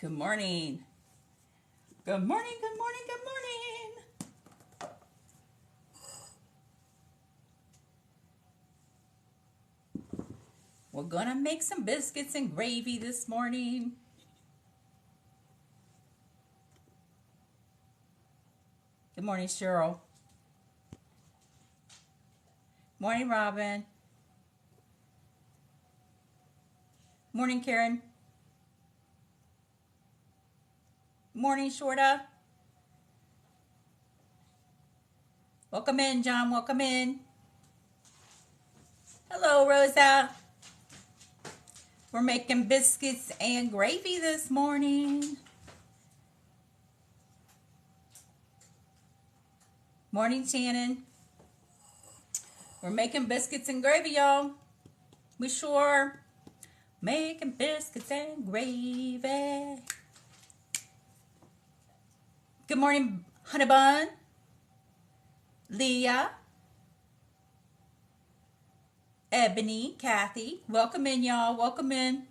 Good morning. Good morning, good morning, good morning. We're gonna make some biscuits and gravy this morning. Good morning, Cheryl. Morning, Robin. Morning, Karen. Morning, Shorta. Welcome in, John. Welcome in. Hello, Rosa. We're making biscuits and gravy this morning. Morning, Shannon. We're making biscuits and gravy, y'all. We sure making biscuits and gravy. Good morning, Honey Bun. Leah. Ebony, Kathy. Welcome in, y'all. Welcome in.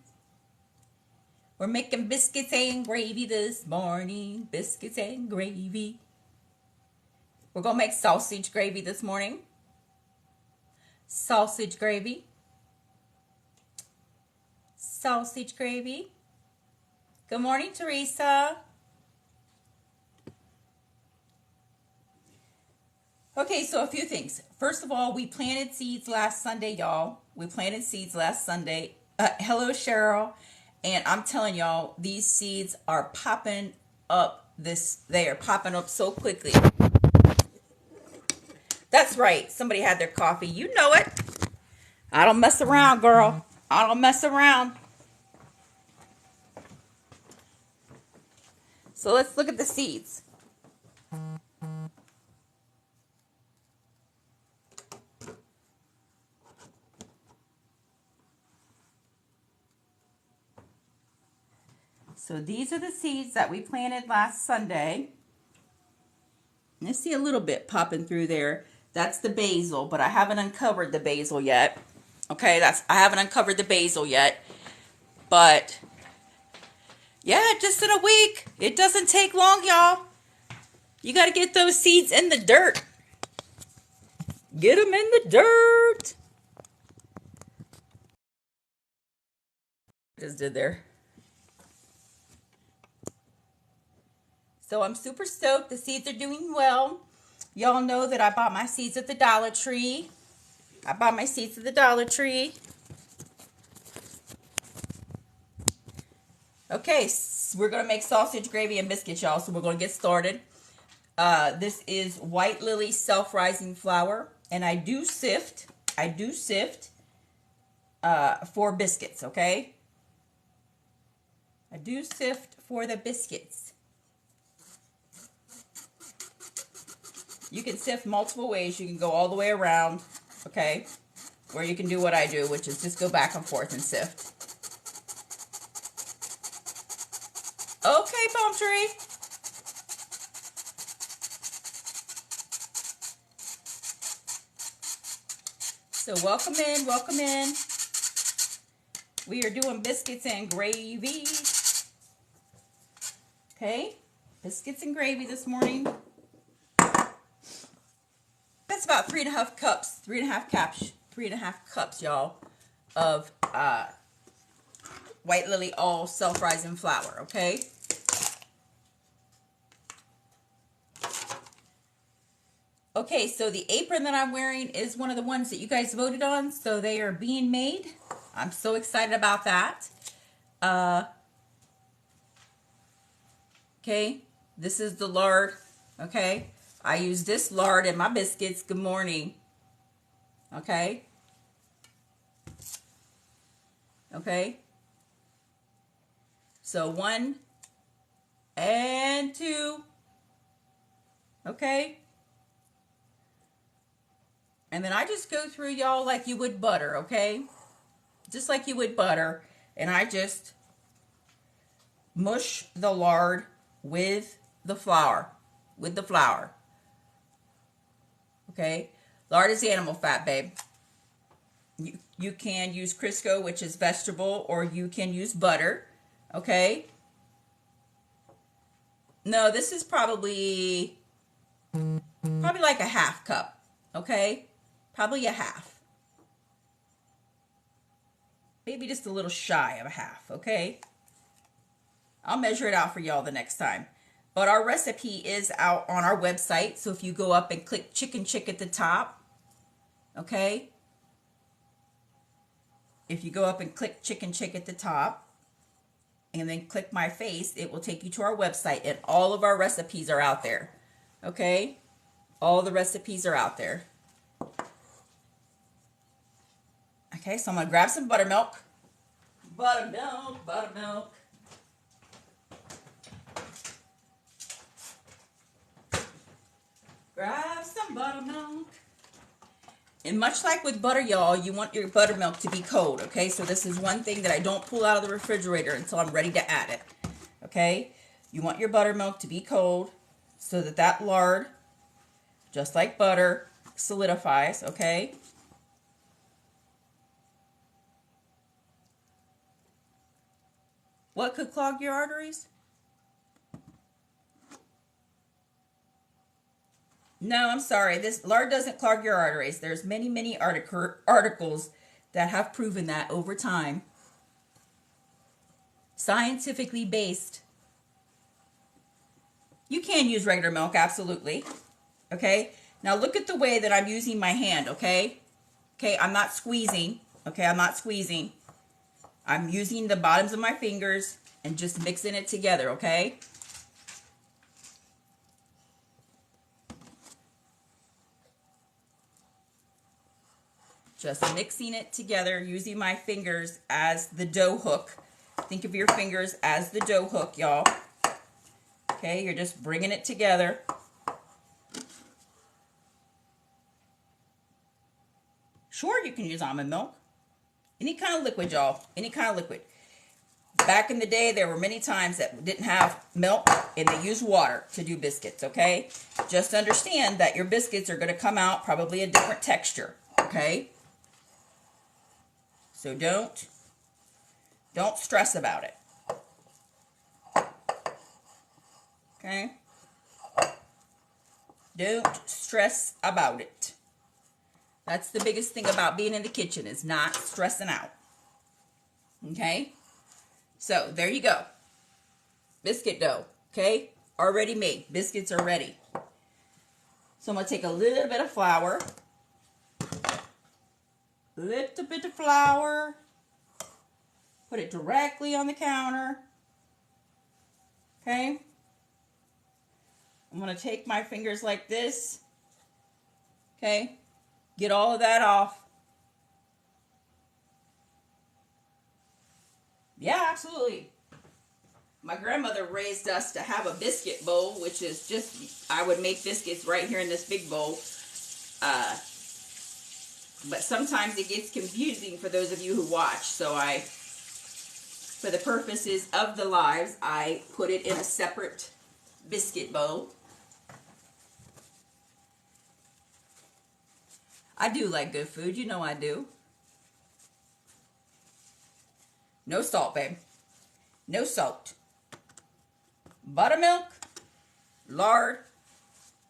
We're making biscuits and gravy this morning. Biscuits and gravy. We're going to make sausage gravy this morning. Sausage gravy. Sausage gravy. Good morning, Teresa. Okay, so a few things. First of all, we planted seeds last Sunday, y'all. We planted seeds last Sunday. Hello, Cheryl. And I'm telling y'all, these seeds are popping up. They are popping up so quickly. That's right. Somebody had their coffee. You know it. I don't mess around, girl. I don't mess around. So let's look at the seeds. So these are the seeds that we planted last Sunday. I see a little bit popping through there. That's the basil, but I haven't uncovered the basil yet. Okay, I haven't uncovered the basil yet. But yeah, just in a week. It doesn't take long, y'all. You got to get those seeds in the dirt. Get them in the dirt. Just did there. So I'm super stoked. The seeds are doing well. Y'all know that I bought my seeds at the Dollar Tree. Okay, so we're going to make sausage gravy and biscuits, y'all. So we're going to get started. This is White Lily self-rising flour. And I do sift for biscuits, okay? I do sift for the biscuits. You can sift multiple ways. You can go all the way around, okay? Or you can do what I do, which is just go back and forth and sift. Okay, palm tree. So welcome in, welcome in. We are doing biscuits and gravy. Okay, biscuits and gravy this morning. That's about 3.5 cups, 3.5 cups, y'all, of White Lily all self-rising flour, okay? Okay, so the apron that I'm wearing is one of the ones that you guys voted on, so they are being made. I'm so excited about that. Okay, this is the lard, okay? I use this lard in my biscuits. Good morning. Okay. Okay. So 1 and 2. Okay. And then I just go through, y'all, like you would butter, okay? Just like you would butter. And I just mush the lard with the flour. Okay? Lard is animal fat, babe. You can use Crisco, which is vegetable, or you can use butter. Okay? No, this is probably like a half cup, okay? Probably a half. Maybe just a little shy of a half, okay? I'll measure it out for y'all the next time. But our recipe is out on our website, so if you go up and click Chicken Chick at the top, okay? If you go up and click Chicken Chick at the top, and then click my face, it will take you to our website, and all of our recipes are out there, okay? All the recipes are out there. Okay, so I'm going to grab some buttermilk. Buttermilk, buttermilk. Grab some buttermilk. And much like with butter, y'all, you want your buttermilk to be cold, okay? So this is one thing that I don't pull out of the refrigerator until I'm ready to add it, okay? You want your buttermilk to be cold so that that lard, just like butter, solidifies, okay? What could clog your arteries? No, I'm sorry. This lard doesn't clog your arteries. There's many articles that have proven that over time. Scientifically based. You can use regular milk, absolutely. Okay? Now look at the way that I'm using my hand, okay? Okay, I'm not squeezing. Okay, I'm not squeezing. I'm using the bottoms of my fingers and just mixing it together, okay? Just mixing it together using my fingers as the dough hook. Think of your fingers as the dough hook, y'all. Okay, you're just bringing it together. Sure, you can use almond milk. Any kind of liquid, y'all. Any kind of liquid. Back in the day, there were many times that didn't have milk and they used water to do biscuits, okay? Just understand that your biscuits are going to come out probably a different texture, okay? So don't stress about it. Okay? Don't stress about it. That's the biggest thing about being in the kitchen, is not stressing out. Okay? So, there you go. Biscuit dough. Okay? Already made. Biscuits are ready. So, I'm going to take a little bit of flour. Little bit of flour. Put it directly on the counter. Okay? I'm going to take my fingers like this. Okay? Get all of that off. Yeah, absolutely. My grandmother raised us to have a biscuit bowl, which is just, I would make biscuits right here in this big bowl. But sometimes it gets confusing for those of you who watch. So for the purposes of the lives, I put it in a separate biscuit bowl. I do like good food. You know I do. No salt, babe. No salt. Buttermilk, lard,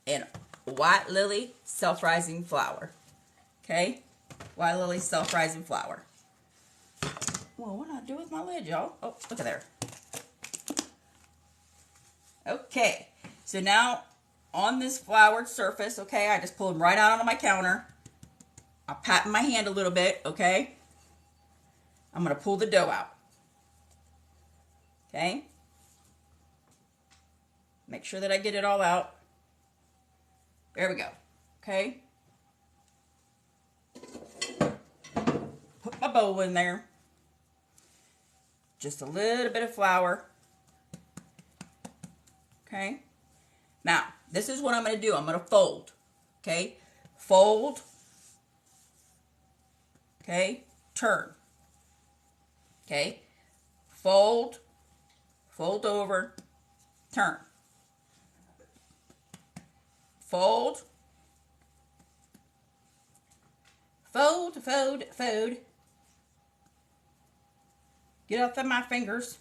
and white lily self-rising flour. Okay? White lily self-rising flour. Well, what do I do with my lid, y'all? Oh, look at there. Okay. So now, on this floured surface, okay, I just pull them right out onto my counter. I'll pat my hand a little bit, okay? I'm going to pull the dough out. Okay? Make sure that I get it all out. There we go. Okay? Put my bowl in there. Just a little bit of flour. Okay? Now, this is what I'm going to do. I'm going to fold. Okay? Fold. Okay? Turn. Okay? Fold. Fold over. Turn. Fold. Fold, fold, fold. Get off of my fingers.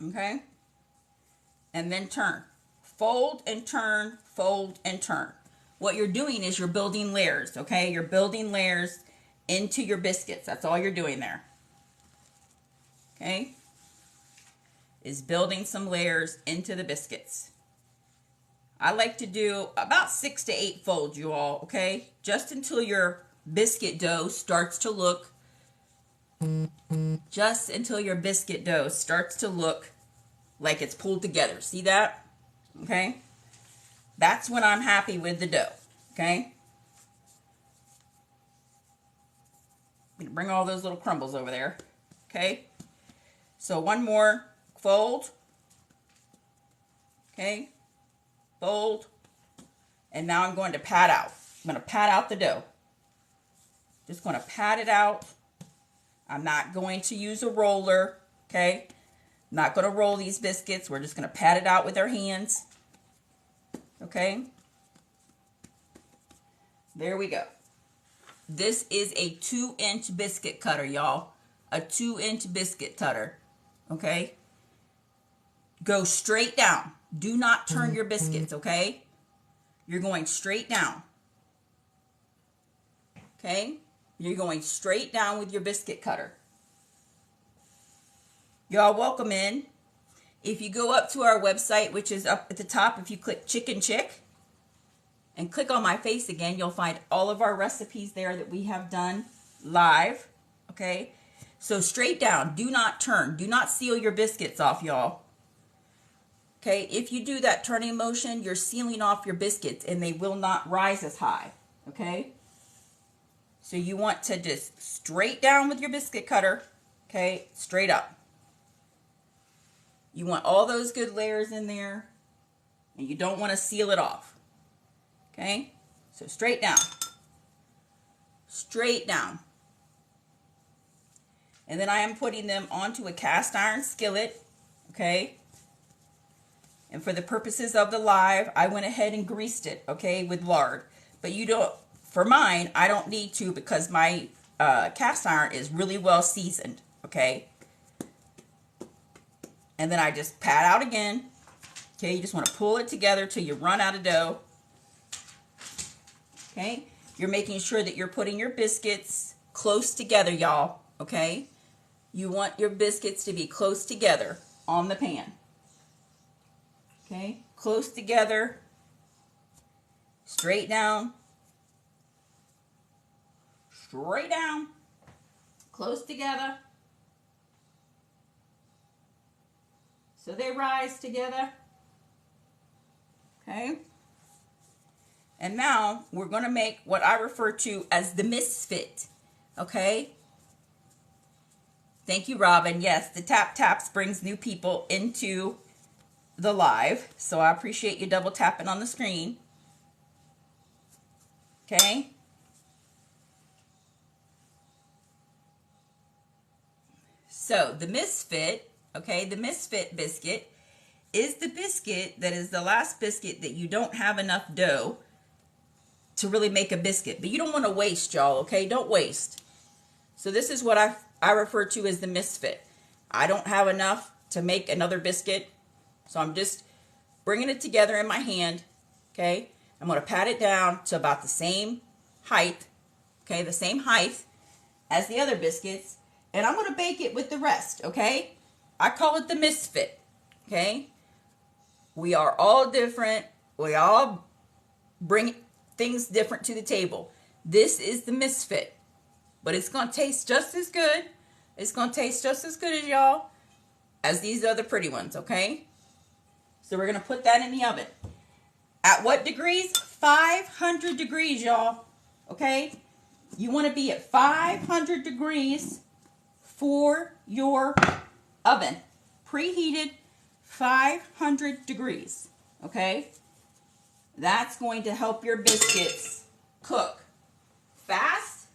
Okay? And then turn. Fold and turn, fold and turn. What you're doing is you're building layers, okay? You're building layers into your biscuits. That's all you're doing there. Okay? Is building some layers into the biscuits. I like to do about 6 to 8 folds, you all, okay? Just until your biscuit dough starts to look, like it's pulled together. See that? Okay? That's when I'm happy with the dough, okay? I'm gonna bring all those little crumbles over there, okay? So one more fold, okay? Fold, and now I'm going to pat out. I'm going to pat out the dough. Just going to pat it out. I'm not going to use a roller, okay? I'm not going to roll these biscuits. We're just going to pat it out with our hands, okay? There we go. This is a 2-inch biscuit cutter, y'all. A 2-inch biscuit cutter, okay? Go straight down. Do not turn your biscuits, okay? You're going straight down. Okay? You're going straight down with your biscuit cutter. Y'all welcome in. If you go up to our website, which is up at the top, if you click chicknchick and click on my face again, you'll find all of our recipes there that we have done live. Okay? So straight down. Do not turn. Do not seal your biscuits off, y'all. Okay, if you do that turning motion, you're sealing off your biscuits and they will not rise as high, okay? So you want to just straight down with your biscuit cutter, okay, straight up. You want all those good layers in there and you don't want to seal it off, okay? So straight down, straight down. And then I am putting them onto a cast iron skillet, okay? And for the purposes of the live, I went ahead and greased it, okay, with lard. But you don't, for mine, I don't need to because my cast iron is really well seasoned, okay? And then I just pat out again. Okay, you just want to pull it together till you run out of dough. Okay, you're making sure that you're putting your biscuits close together, y'all, okay? You want your biscuits to be close together on the pan. Okay, close together, straight down, close together. So they rise together. Okay. And now we're going to make what I refer to as the misfit. Okay. Thank you, Robin. Yes, the tap taps brings new people into the live, so I appreciate you double tapping on the screen. Okay. So the misfit, okay, the misfit biscuit is the biscuit that is the last biscuit that you don't have enough dough to really make a biscuit, but you don't want to waste, y'all, okay? Don't waste. So this is what I refer to as the misfit. I don't have enough to make another biscuit. So I'm just bringing it together in my hand, okay? I'm going to pat it down to about the same height, okay? The same height as the other biscuits. And I'm going to bake it with the rest, okay? I call it the misfit, okay? We are all different. We all bring things different to the table. This is the misfit. But it's going to taste just as good. It's going to taste just as good as y'all as these other pretty ones, okay? So we're going to put that in the oven. At what degrees? 500 degrees, y'all. Okay? You want to be at 500 degrees for your oven. Preheated 500 degrees. Okay? That's going to help your biscuits cook fast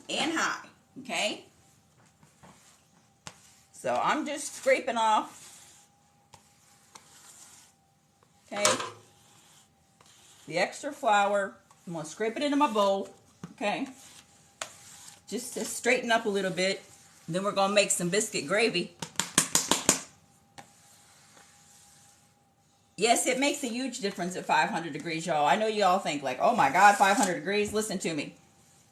and high. Okay? So I'm just scraping off. Okay, the extra flour. I'm going to scrape it into my bowl, okay, just to straighten up a little bit. And then we're going to make some biscuit gravy. Yes, it makes a huge difference at 500 degrees, y'all. I know y'all think like, oh my God, 500 degrees. Listen to me.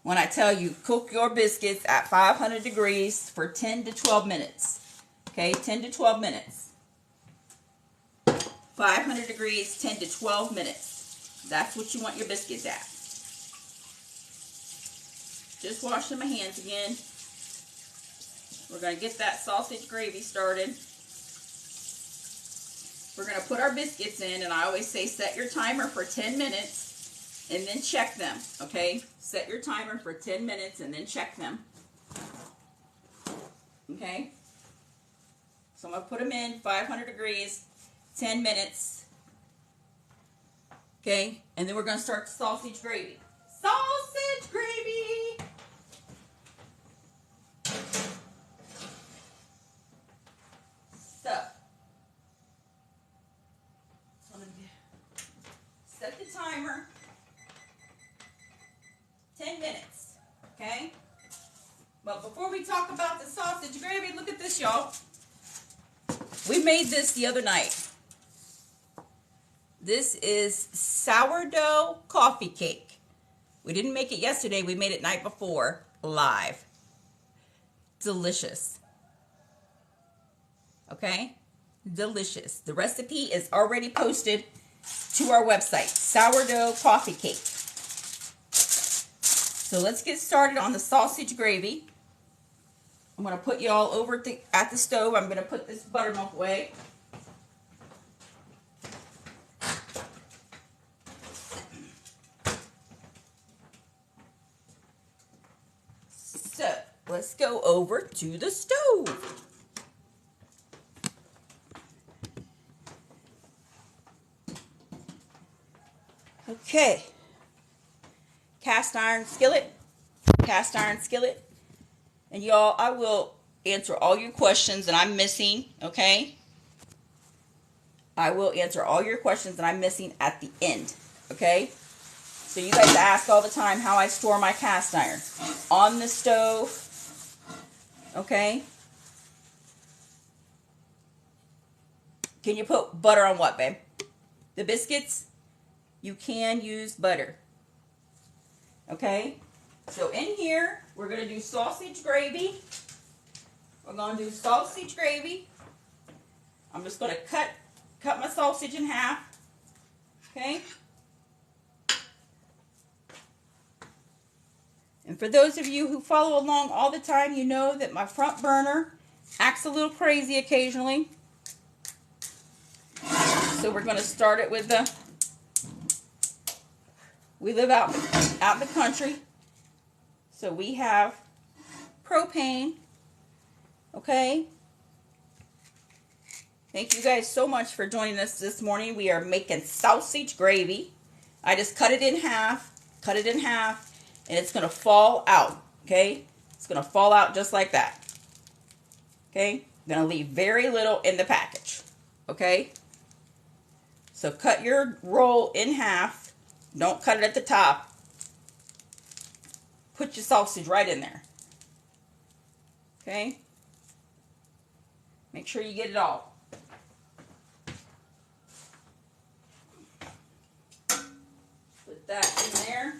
When I tell you, cook your biscuits at 500 degrees for 10 to 12 minutes. Okay, 10 to 12 minutes. 500 degrees, 10 to 12 minutes. That's what you want your biscuits at. Just washing my hands again. We're going to get that sausage gravy started. We're going to put our biscuits in, and I always say set your timer for 10 minutes and then check them, okay? Set your timer for 10 minutes and then check them. Okay? So I'm going to put them in 500 degrees, 10 minutes. Okay? And then we're going to start the sausage gravy. Sausage gravy! Set the timer. 10 minutes. Okay? But before we talk about the sausage gravy, look at this, y'all. We made this the other night. This is sourdough coffee cake. We didn't make it yesterday. We made it night before, live. Delicious. Okay? Delicious. The recipe is already posted to our website, sourdough coffee cake. So let's get started on the sausage gravy. I'm going to put you all over at the stove. I'm going to put this buttermilk away. So let's go over to the stove. Okay, cast iron skillet, and y'all, I will answer all your questions that I'm missing, okay? I will answer all your questions that I'm missing at the end, okay? So you guys ask all the time how I store my cast iron. On the stove, okay? Can you put butter on what, babe? The biscuits? You can use butter. Okay? So in here, we're going to do sausage gravy. We're going to do sausage gravy. I'm just going to cut my sausage in half. Okay? And for those of you who follow along all the time, you know that my front burner acts a little crazy occasionally. So we're going to start it with the... We live out in the country, so we have propane, okay? Thank you guys so much for joining us this morning. We are making sausage gravy. I just cut it in half, and it's going to fall out, okay? It's going to fall out just like that, okay? I'm going to leave very little in the package, okay? So cut your roll in half. Don't cut it at the top. Put your sausage right in there. Okay? Make sure you get it all. Put that in there.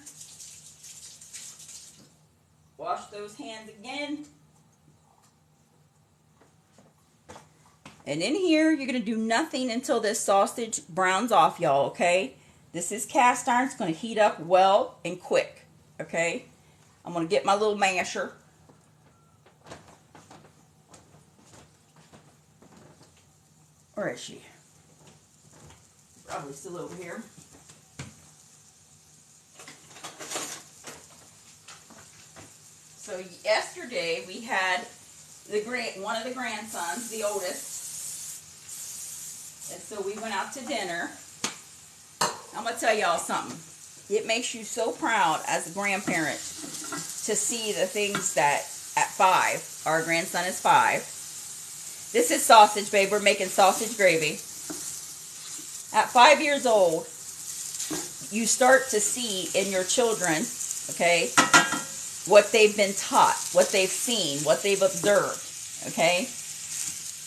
Wash those hands again. And in here, you're going to do nothing until this sausage browns off, y'all, okay? This is cast iron. It's going to heat up well and quick, okay? I'm going to get my little masher. Where is she? Probably still over here. So yesterday we had one of the grandsons, the oldest, and so we went out to dinner. I'm going to tell y'all something. It makes you so proud as a grandparent to see the things that at 5, our grandson is 5. This is sausage, babe. We're making sausage gravy. At 5 years old, you start to see in your children, okay, what they've been taught, what they've seen, what they've observed, okay?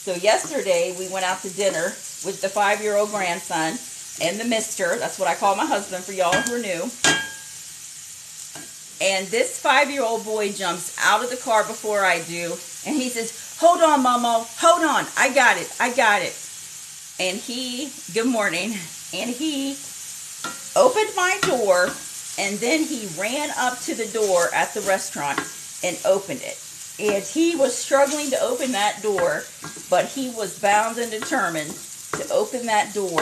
So yesterday we went out to dinner with the 5-year-old grandson and the mister. That's what I call my husband for y'all who are new. And this 5-year-old boy jumps out of the car before I do. And he says, hold on, Momo. Hold on. I got it. I got it. And good morning. And he opened my door. And then he ran up to the door at the restaurant and opened it. And he was struggling to open that door, but he was bound and determined to open that door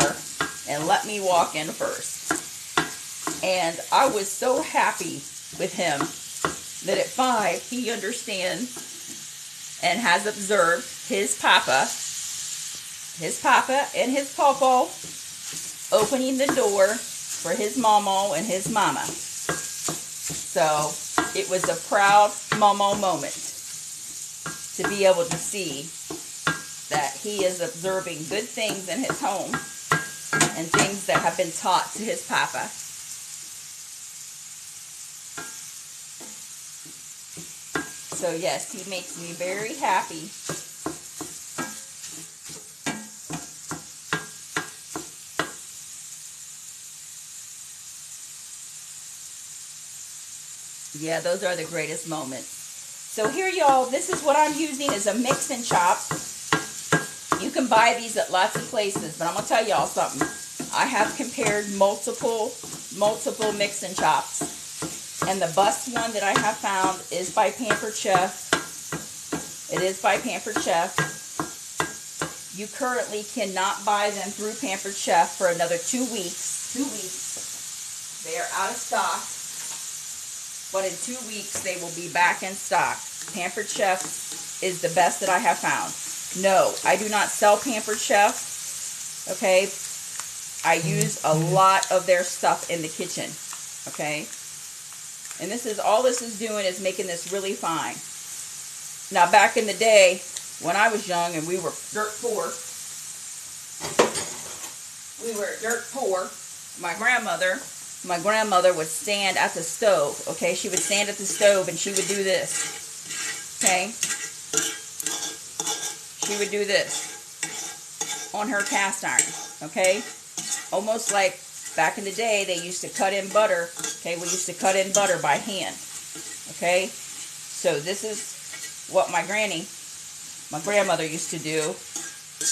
and let me walk in first. And I was so happy with him that at 5, he understands and has observed his papa and his pawpaw opening the door for his mama and his mama. So it was a proud mama moment to be able to see that he is observing good things in his home and things that have been taught to his papa. So yes, he makes me very happy. Yeah, those are the greatest moments. So here, y'all, this is what I'm using is a mix and chop. You can buy these at lots of places, but I'm going to tell y'all something. I have compared multiple mix and chops. And the best one that I have found is by Pampered Chef. It is by Pampered Chef. You currently cannot buy them through Pampered Chef for another 2 weeks. 2 weeks. They are out of stock. But in 2 weeks, they will be back in stock. Pampered Chef is the best that I have found. No, I do not sell Pampered Chef. Okay? I use a lot of their stuff in the kitchen. Okay? And all this is doing is making this really fine. Now, back in the day, when I was young and we were dirt poor, my grandmother would stand at the stove, okay? She would stand at the stove and she would do this, okay? She would do this on her cast iron, okay? Almost like back in the day, they used to cut in butter, okay? We used to cut in butter by hand, okay? So this is what my grandmother used to do.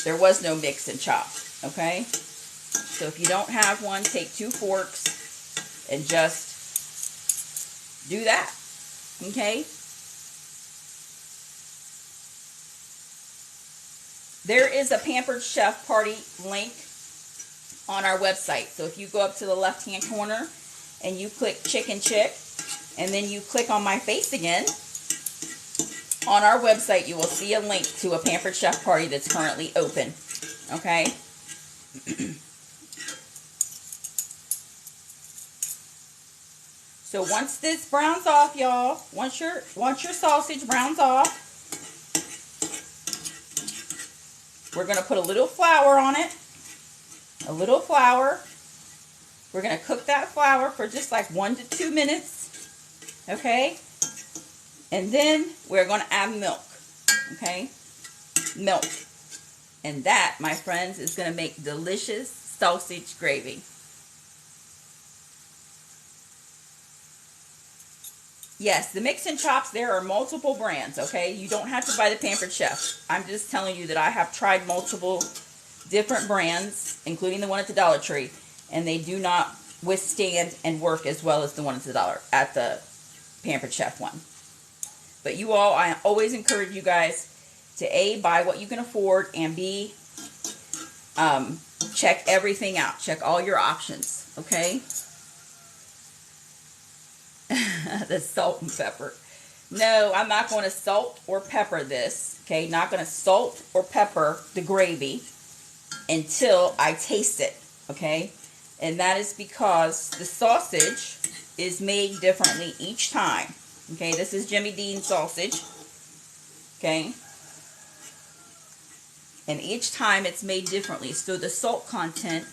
There was no mix and chop, okay? So if you don't have one, take 2 forks and just do that, okay? There is a Pampered Chef party link on our website. So if you go up to the left-hand corner and you click Chicken Chick, and then you click on my face again, on our website you will see a link to a Pampered Chef party that's currently open, okay? So once this browns off, y'all, once your sausage browns off, we're going to put a little flour on it. A little flour. We're going to cook that flour for just like 1 to 2 minutes. Okay? And then we're going to add milk. Okay? Milk. And that, my friends, is going to make delicious sausage gravy. Yes, the mix and chops, there are multiple brands, okay? You don't have to buy the Pampered Chef. I'm just telling you that I have tried multiple different brands, including the one at the Dollar Tree, and they do not withstand and work as well as the one at the Pampered Chef one. But you all, I always encourage you guys to A, buy what you can afford, and B, check everything out. Check all your options, okay? The salt and pepper. No, I'm not going to salt or pepper this. Okay, not going to salt or pepper the gravy until I taste it. Okay, and that is because the sausage is made differently each time. Okay, this is Jimmy Dean sausage. Okay, and each time it's made differently. So the salt content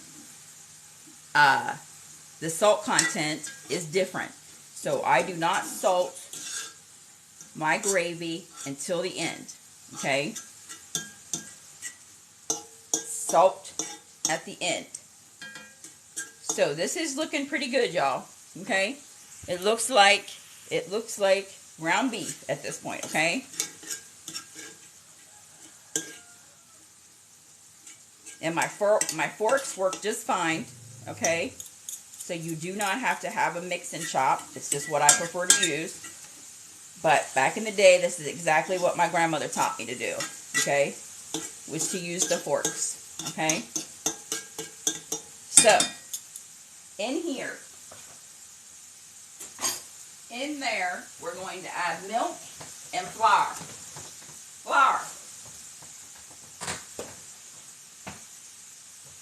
is different. So I do not salt my gravy until the end, okay? salt at the end. So this is looking pretty good, y'all. Okay, it looks like ground beef at this point. Okay, and my forks work just fine. Okay, so you do not have to have a mix and chop. It's just what I prefer to use. But back in the day, this is exactly what my grandmother taught me to do. Okay, was to use the forks. Okay, so in here, in there, we're going to add milk and flour.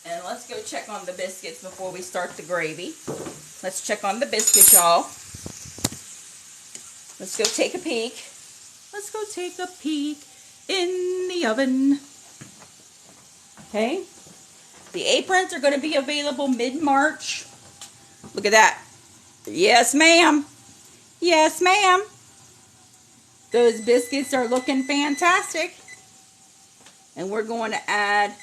And let's go check on the biscuits before we start the gravy. Let's check on the biscuits, y'all. Let's go take a peek. Let's go take a peek in the oven. Okay. The aprons are going to be available mid-March. Look at that. Yes, ma'am. Yes, ma'am. Those biscuits are looking fantastic. And we're going to add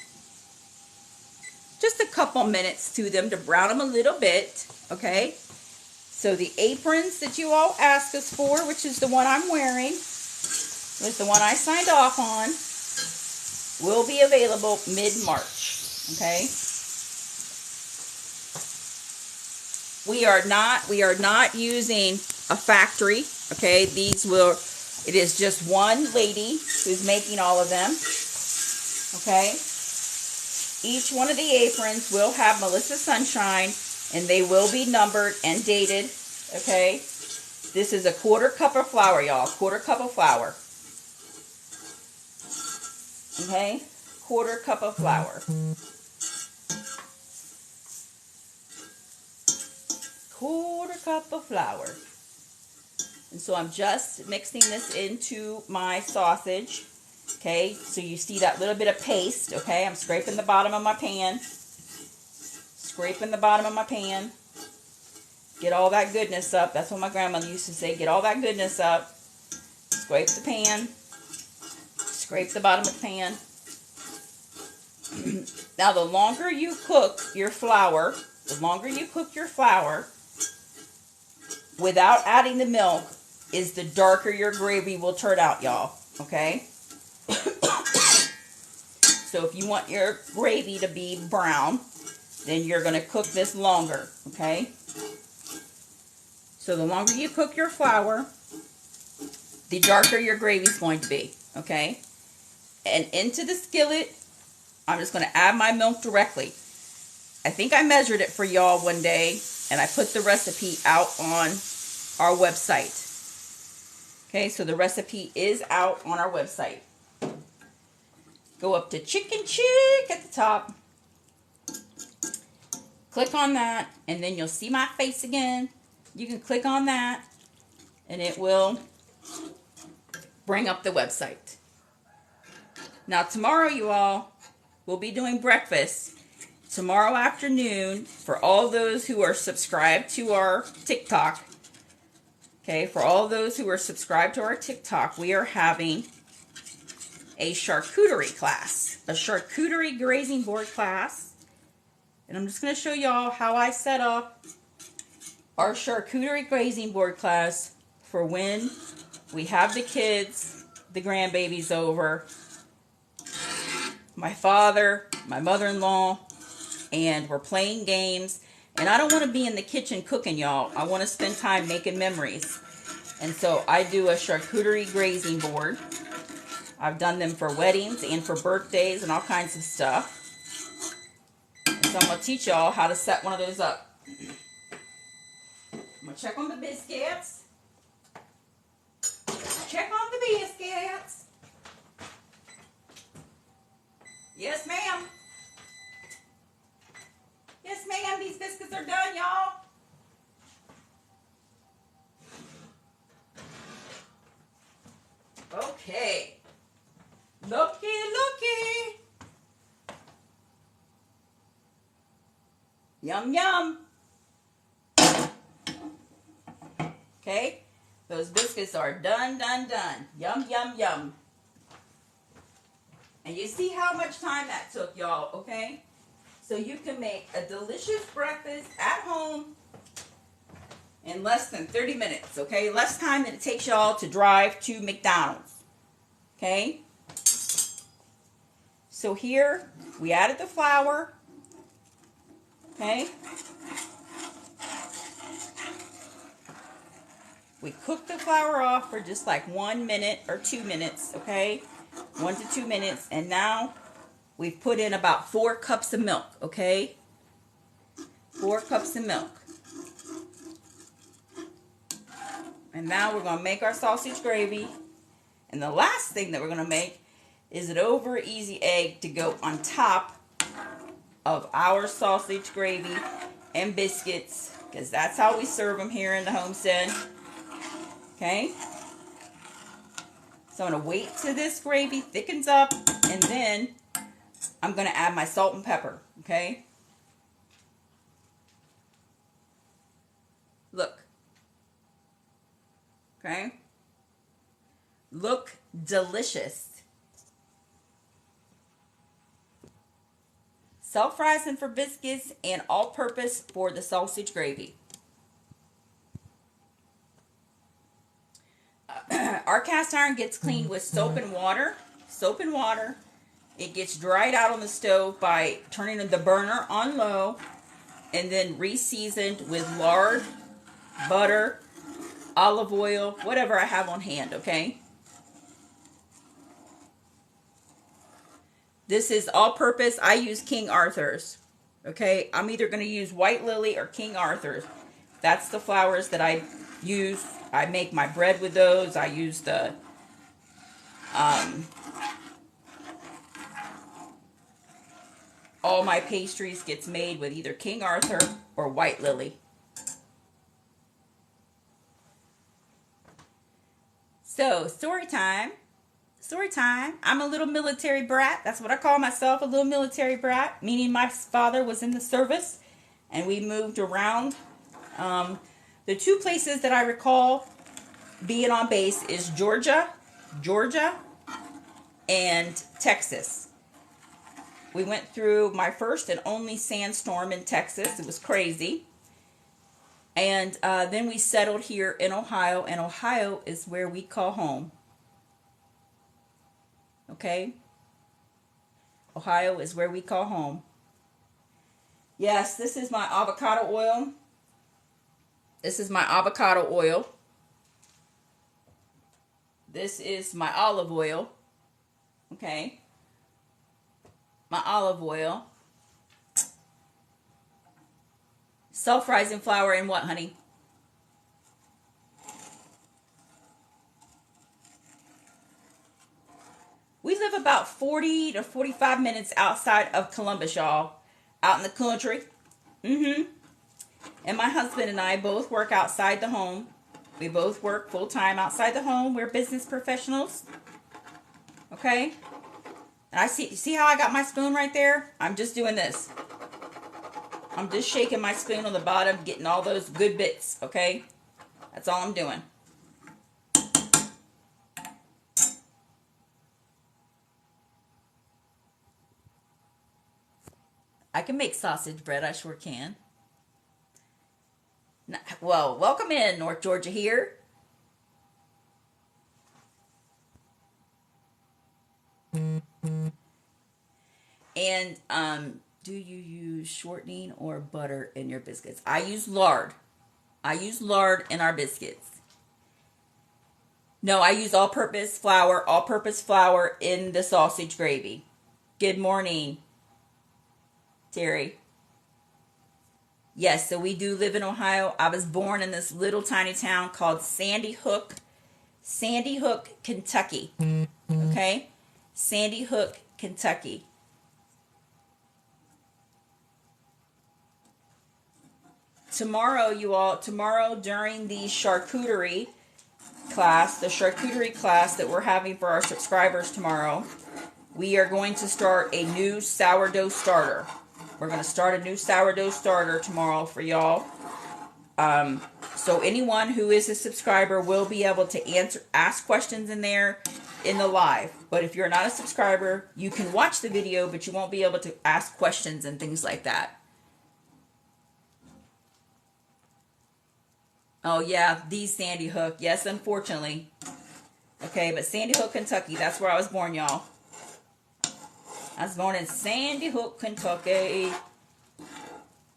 just a couple minutes to them to brown them a little bit. Okay. So the aprons that you all asked us for, which is the one I'm wearing, was the one I signed off on, will be available mid-March. Okay. We are not using a factory. Okay. It is just one lady who's making all of them. Okay. Each one of the aprons will have Melissa Sunshine, and they will be numbered and dated. Okay. This is a 1/4 cup of flour, y'all. 1/4 cup of flour. Okay. 1/4 cup of flour. 1/4 cup of flour. And so I'm just mixing this into my sausage. Okay, so you see that little bit of paste. Okay, I'm scraping the bottom of my pan. Scraping the bottom of my pan. Get all that goodness up. That's what my grandmother used to say. Get all that goodness up. Scrape the pan. Scrape the bottom of the pan. Now, the longer you cook your flour, without adding the milk, is the darker your gravy will turn out, y'all. Okay? So if you want your gravy to be brown, then you're going to cook this longer. Okay? So the longer you cook your flour, the darker your gravy is going to be. Okay? And into the skillet, I'm just going to add my milk directly. I think I measured it for y'all one day, and I put the recipe out on our website. Okay, so the recipe is out on our website. Go up to chicknchick at the top. Click on that, and then you'll see my face again. You can click on that, and it will bring up the website. Now, tomorrow, you all, we'll be doing breakfast. Tomorrow afternoon, for all those who are subscribed to our TikTok, okay, for all those who are subscribed to our TikTok, we are having a charcuterie class, a charcuterie grazing board class. And I'm just going to show y'all how I set up our charcuterie grazing board class for when we have the kids, the grandbabies over, my father, my mother-in-law, and we're playing games. And I don't want to be in the kitchen cooking, y'all. I want to spend time making memories. And so I do a charcuterie grazing board. I've done them for weddings and for birthdays and all kinds of stuff. And so I'm going to teach y'all how to set one of those up. I'm going to check on the biscuits. Check on the biscuits. Yes, ma'am. Yes, ma'am. These biscuits are done, y'all. Okay. Looky, looky. Yum, yum. Okay. Those biscuits are done, done, done. Yum, yum, yum. And you see how much time that took, y'all, okay? So you can make a delicious breakfast at home in less than 30 minutes, okay? Less time than it takes y'all to drive to McDonald's, okay? So here, we added the flour, okay? We cooked the flour off for just like 1 minute or 2 minutes, okay? 1 to 2 minutes, and now we've put in about 4 cups of milk, okay? 4 cups of milk. And now we're going to make our sausage gravy. And the last thing that we're going to make is an over easy egg to go on top of our sausage gravy and biscuits, because that's how we serve them here in the homestead. Okay? So I'm going to wait till this gravy thickens up, and then I'm going to add my salt and pepper. Okay? Look. Okay? Look delicious. Self-rising for biscuits and all-purpose for the sausage gravy. Our cast iron gets cleaned with soap and water. Soap and water. It gets dried out on the stove by turning the burner on low, and then re-seasoned with lard, butter, olive oil, whatever I have on hand, okay? This is all-purpose. I use King Arthur's, okay? I'm either going to use White Lily or King Arthur's. That's the flours that I use. I make my bread with those. I use the all my pastries gets made with either King Arthur or White Lily. So, story time. Story time. I'm a little military brat. That's what I call myself, a little military brat. Meaning my father was in the service and we moved around. The 2 places that I recall being on base is Georgia, and Texas. We went through my first and only sandstorm in Texas. It was crazy. And then we settled here in Ohio, and Ohio is where we call home. Okay? Ohio is where we call home. Yes, this is my avocado oil. This is my avocado oil. This is my olive oil. Okay? My olive oil. Self-rising flour and what, honey? We live about 40 to 45 minutes outside of Columbus, y'all. Out in the country. And my husband and I both work outside the home. We both work full-time outside the home. We're business professionals. Okay? And I see how I got my spoon right there? I'm just doing this. I'm just shaking my spoon on the bottom, getting all those good bits, okay? That's all I'm doing. I can make sausage bread, I sure can. Well, welcome in, North Georgia here. And do you use shortening or butter in your biscuits? I use lard. I use lard in our biscuits. No, I use all-purpose flour in the sausage gravy. Good morning, Terry. Yes, so we do live in Ohio. I was born in this little tiny town called Sandy Hook, Kentucky. Okay? Sandy Hook, Kentucky. Tomorrow, you all, during the charcuterie class that we're having for our subscribers tomorrow, we are going to start a new sourdough starter. We're going to start a new sourdough starter tomorrow for y'all. So anyone who is a subscriber will be able to ask questions in there in the live. But if you're not a subscriber, you can watch the video, but you won't be able to ask questions and things like that. Oh, yeah, the Sandy Hook. Yes, unfortunately. Okay, but Sandy Hook, Kentucky, that's where I was born, y'all. I was born in Sandy Hook, Kentucky.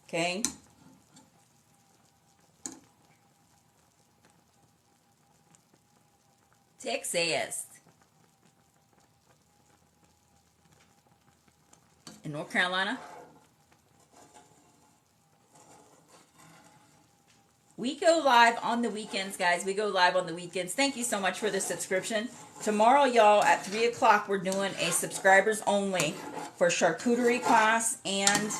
Okay. Texas. In North Carolina. We go live on the weekends, guys. We go live on the weekends. Thank you so much for the subscription. Tomorrow, y'all, at 3 o'clock, we're doing a subscribers only for charcuterie class and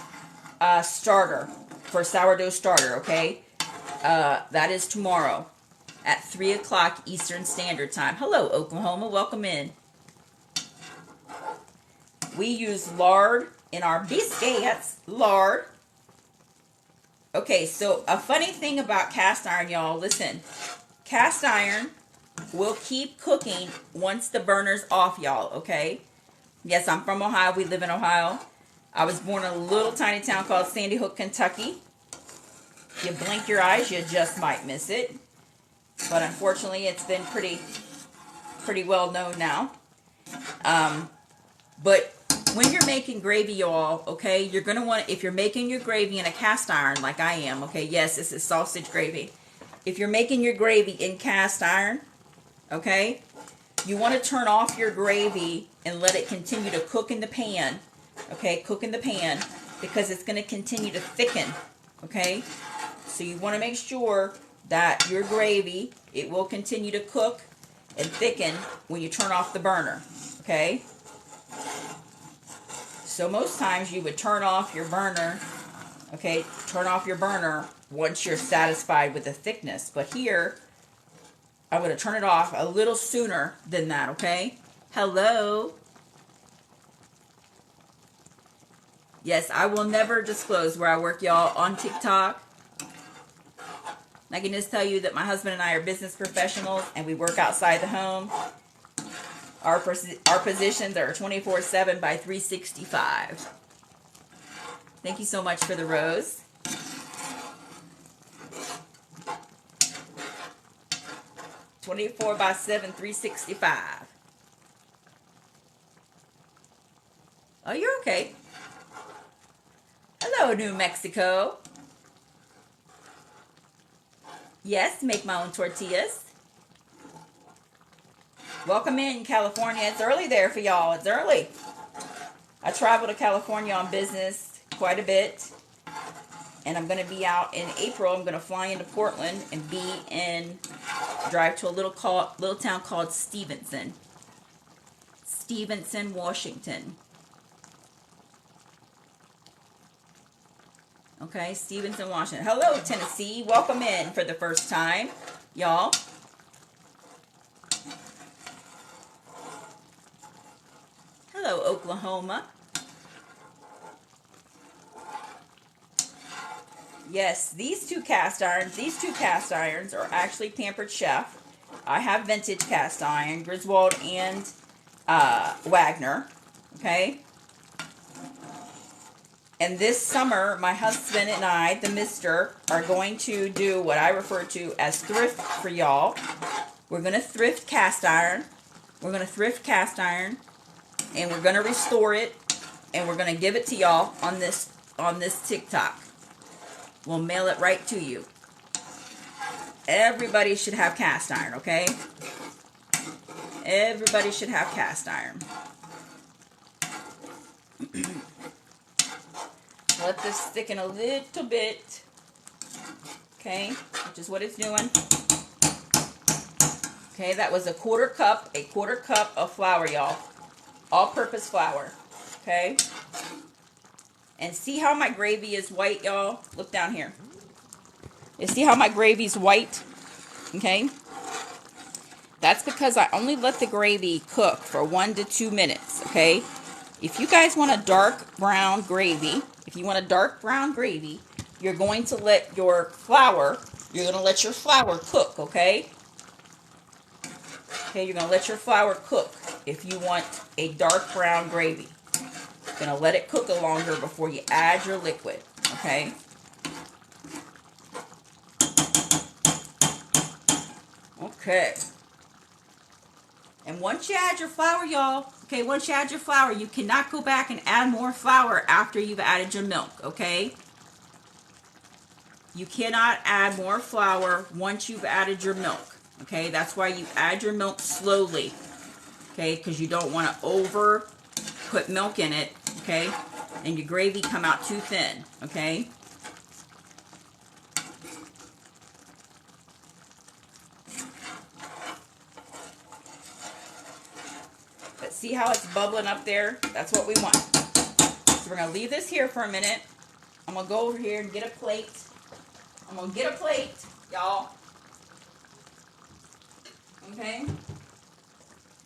starter, for sourdough starter, okay? That is tomorrow at 3 o'clock Eastern Standard Time. Hello, Oklahoma. Welcome in. We use lard in our biscuits. Lard. Okay, so a funny thing about cast iron, y'all, listen. Cast iron will keep cooking once the burner's off, y'all, okay? Yes, I'm from Ohio. We live in Ohio. I was born in a little tiny town called Sandy Hook, Kentucky. You blink your eyes, you just might miss it. But unfortunately, it's been pretty well known now. But when you're making gravy, y'all, okay, you're going to want, if you're making your gravy in a cast iron like I am, okay, yes, this is sausage gravy. If you're making your gravy in cast iron, okay, you want to turn off your gravy and let it continue to cook in the pan, okay, cook in the pan, because it's going to continue to thicken, okay. So you want to make sure that your gravy, it will continue to cook and thicken when you turn off the burner, okay. So most times you would turn off your burner, okay, turn off your burner once you're satisfied with the thickness. But here, I'm going to turn it off a little sooner than that, okay? Hello? Yes, I will never disclose where I work, y'all, on TikTok. I can just tell you that my husband and I are business professionals and we work outside the home. Our positions are 24/7 by 365. Thank you so much for the rose. (24/7, 365). Oh, you're okay. Hello, New Mexico. Yes, make my own tortillas. Welcome in, California. It's early there for y'all. It's early. I travel to California on business quite a bit. And I'm going to be out in April. I'm going to fly into Portland and drive to a little town called Stevenson. Stevenson, Washington. Okay, Stevenson, Washington. Hello, Tennessee. Welcome in for the first time, y'all. Hello, Oklahoma. Yes, these two cast irons are actually Pampered Chef. I have vintage cast iron, Griswold and Wagner. Okay. And this summer, my husband and I, the mister, are going to do what I refer to as thrift for y'all. We're going to thrift cast iron. We're going to thrift cast iron. And we're going to restore it. And we're going to give it to y'all on this TikTok. We'll mail it right to you. Everybody should have cast iron, okay? Everybody should have cast iron. Let this thicken a little bit. Okay, which is what it's doing. Okay, that was a quarter cup of flour, y'all. All-purpose flour. Okay. And see how my gravy is white, y'all? Look down here. You see how my gravy's white? Okay. That's because I only let the gravy cook for 1 to 2 minutes, okay? If you guys want a dark brown gravy, you're going to let your flour cook, okay? Okay, you're going to let your flour cook if you want a dark brown gravy. You're going to let it cook longer before you add your liquid, okay? Okay. And once you add your flour, y'all, okay, once you add your flour, you cannot go back and add more flour after you've added your milk, okay? You cannot add more flour once you've added your milk, okay? That's why you add your milk slowly, okay? Because you don't want to over put milk in it, okay? And your gravy come out too thin, okay? But see how it's bubbling up there? That's what we want. So we're going to leave this here for a minute. I'm going to go over here and get a plate. I'm going to get a plate, y'all. Okay?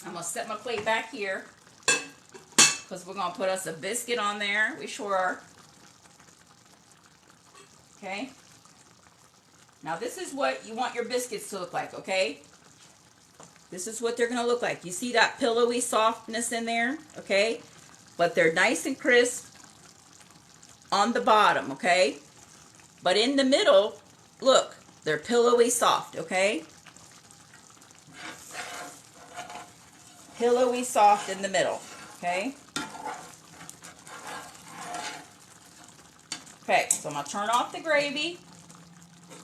I'm going to set my plate back here. Because we're going to put us a biscuit on there. We sure are. Okay? Now this is what you want your biscuits to look like, okay? This is what they're going to look like. You see that pillowy softness in there, okay? But they're nice and crisp on the bottom, okay? But in the middle, look, they're pillowy soft, okay? Pillowy soft in the middle, okay? Okay, so I'm going to turn off the gravy.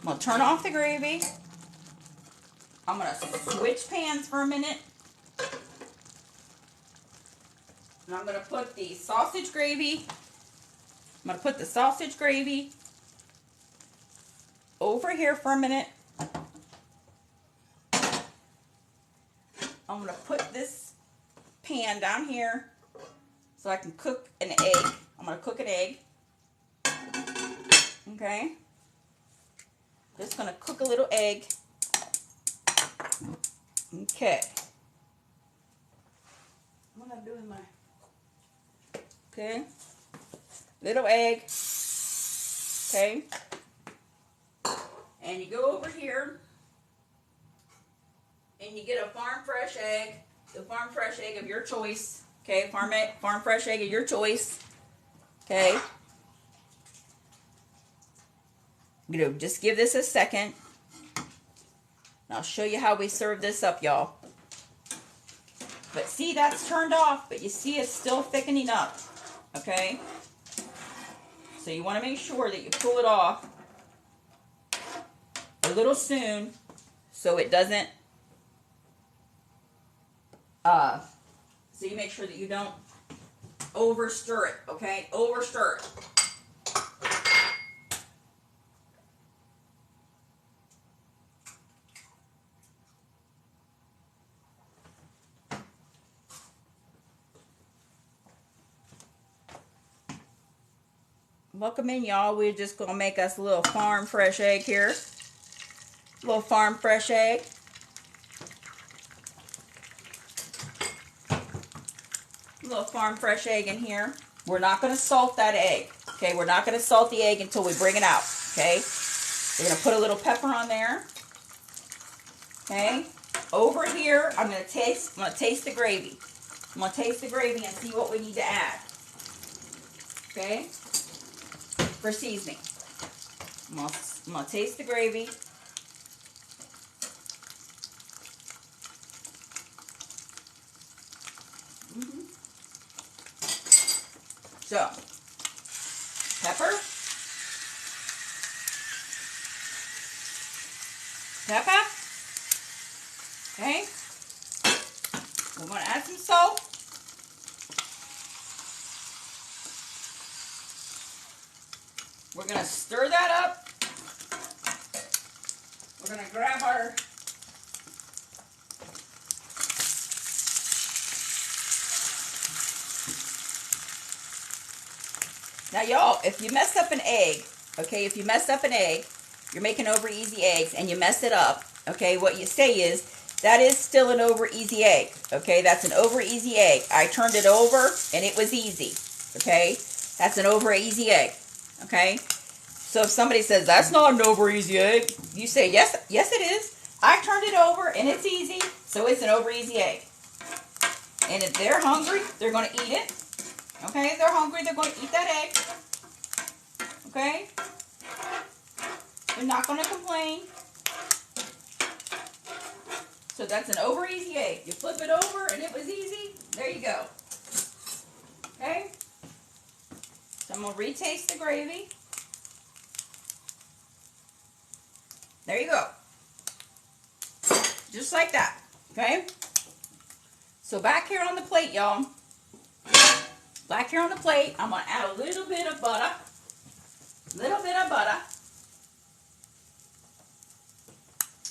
I'm going to turn off the gravy. I'm going to switch pans for a minute. And I'm going to put the sausage gravy. I'm going to put the sausage gravy over here for a minute. I'm going to put this pan down here so I can cook an egg. I'm going to cook an egg. Okay. Just going to cook a little egg. Okay. What am I doing my... Okay. Little egg. Okay. And you go over here and you get a farm fresh egg. The farm fresh egg of your choice. Okay. Farm fresh egg of your choice. Okay. I'm going to just give this a second. And I'll show you how we serve this up, y'all. But see, that's turned off, but you see it's still thickening up. Okay? So you want to make sure that you pull it off a little soon so it doesn't, so you make sure that you don't over stir it, okay? Over stir it. Welcome in, y'all. We're just going to make us a little farm fresh egg here. A little farm fresh egg. A little farm fresh egg in here. We're not going to salt that egg. Okay, we're not going to salt the egg until we bring it out. Okay, we're going to put a little pepper on there. Okay, over here, I'm going to taste the gravy. I'm going to taste the gravy and see what we need to add. Okay. For seasoning. I'm going to taste the gravy. So, pepper. Pepper. Okay. We're going to add some salt. We're going to stir that up. We're going to grab our now, y'all, if you mess up an egg, okay, if you mess up an egg, you're making over easy eggs and you mess it up, okay, what you say is, that is still an over easy egg, okay, that's an over easy egg. I turned it over and it was easy, okay, that's an over easy egg. Okay, so if somebody says that's not an over easy egg, you say yes, yes it is. I turned it over and it's easy, so it's an over easy egg. And if they're hungry, they're going to eat it. Okay, if they're hungry, they're going to eat that egg. Okay? They're not going to complain. So that's an over easy egg. You flip it over and it was easy. There you go. Okay? So I'm going to retaste the gravy. There you go. Just like that. Okay? So back here on the plate, y'all. Back here on the plate, I'm going to add a little bit of butter. Little bit of butter.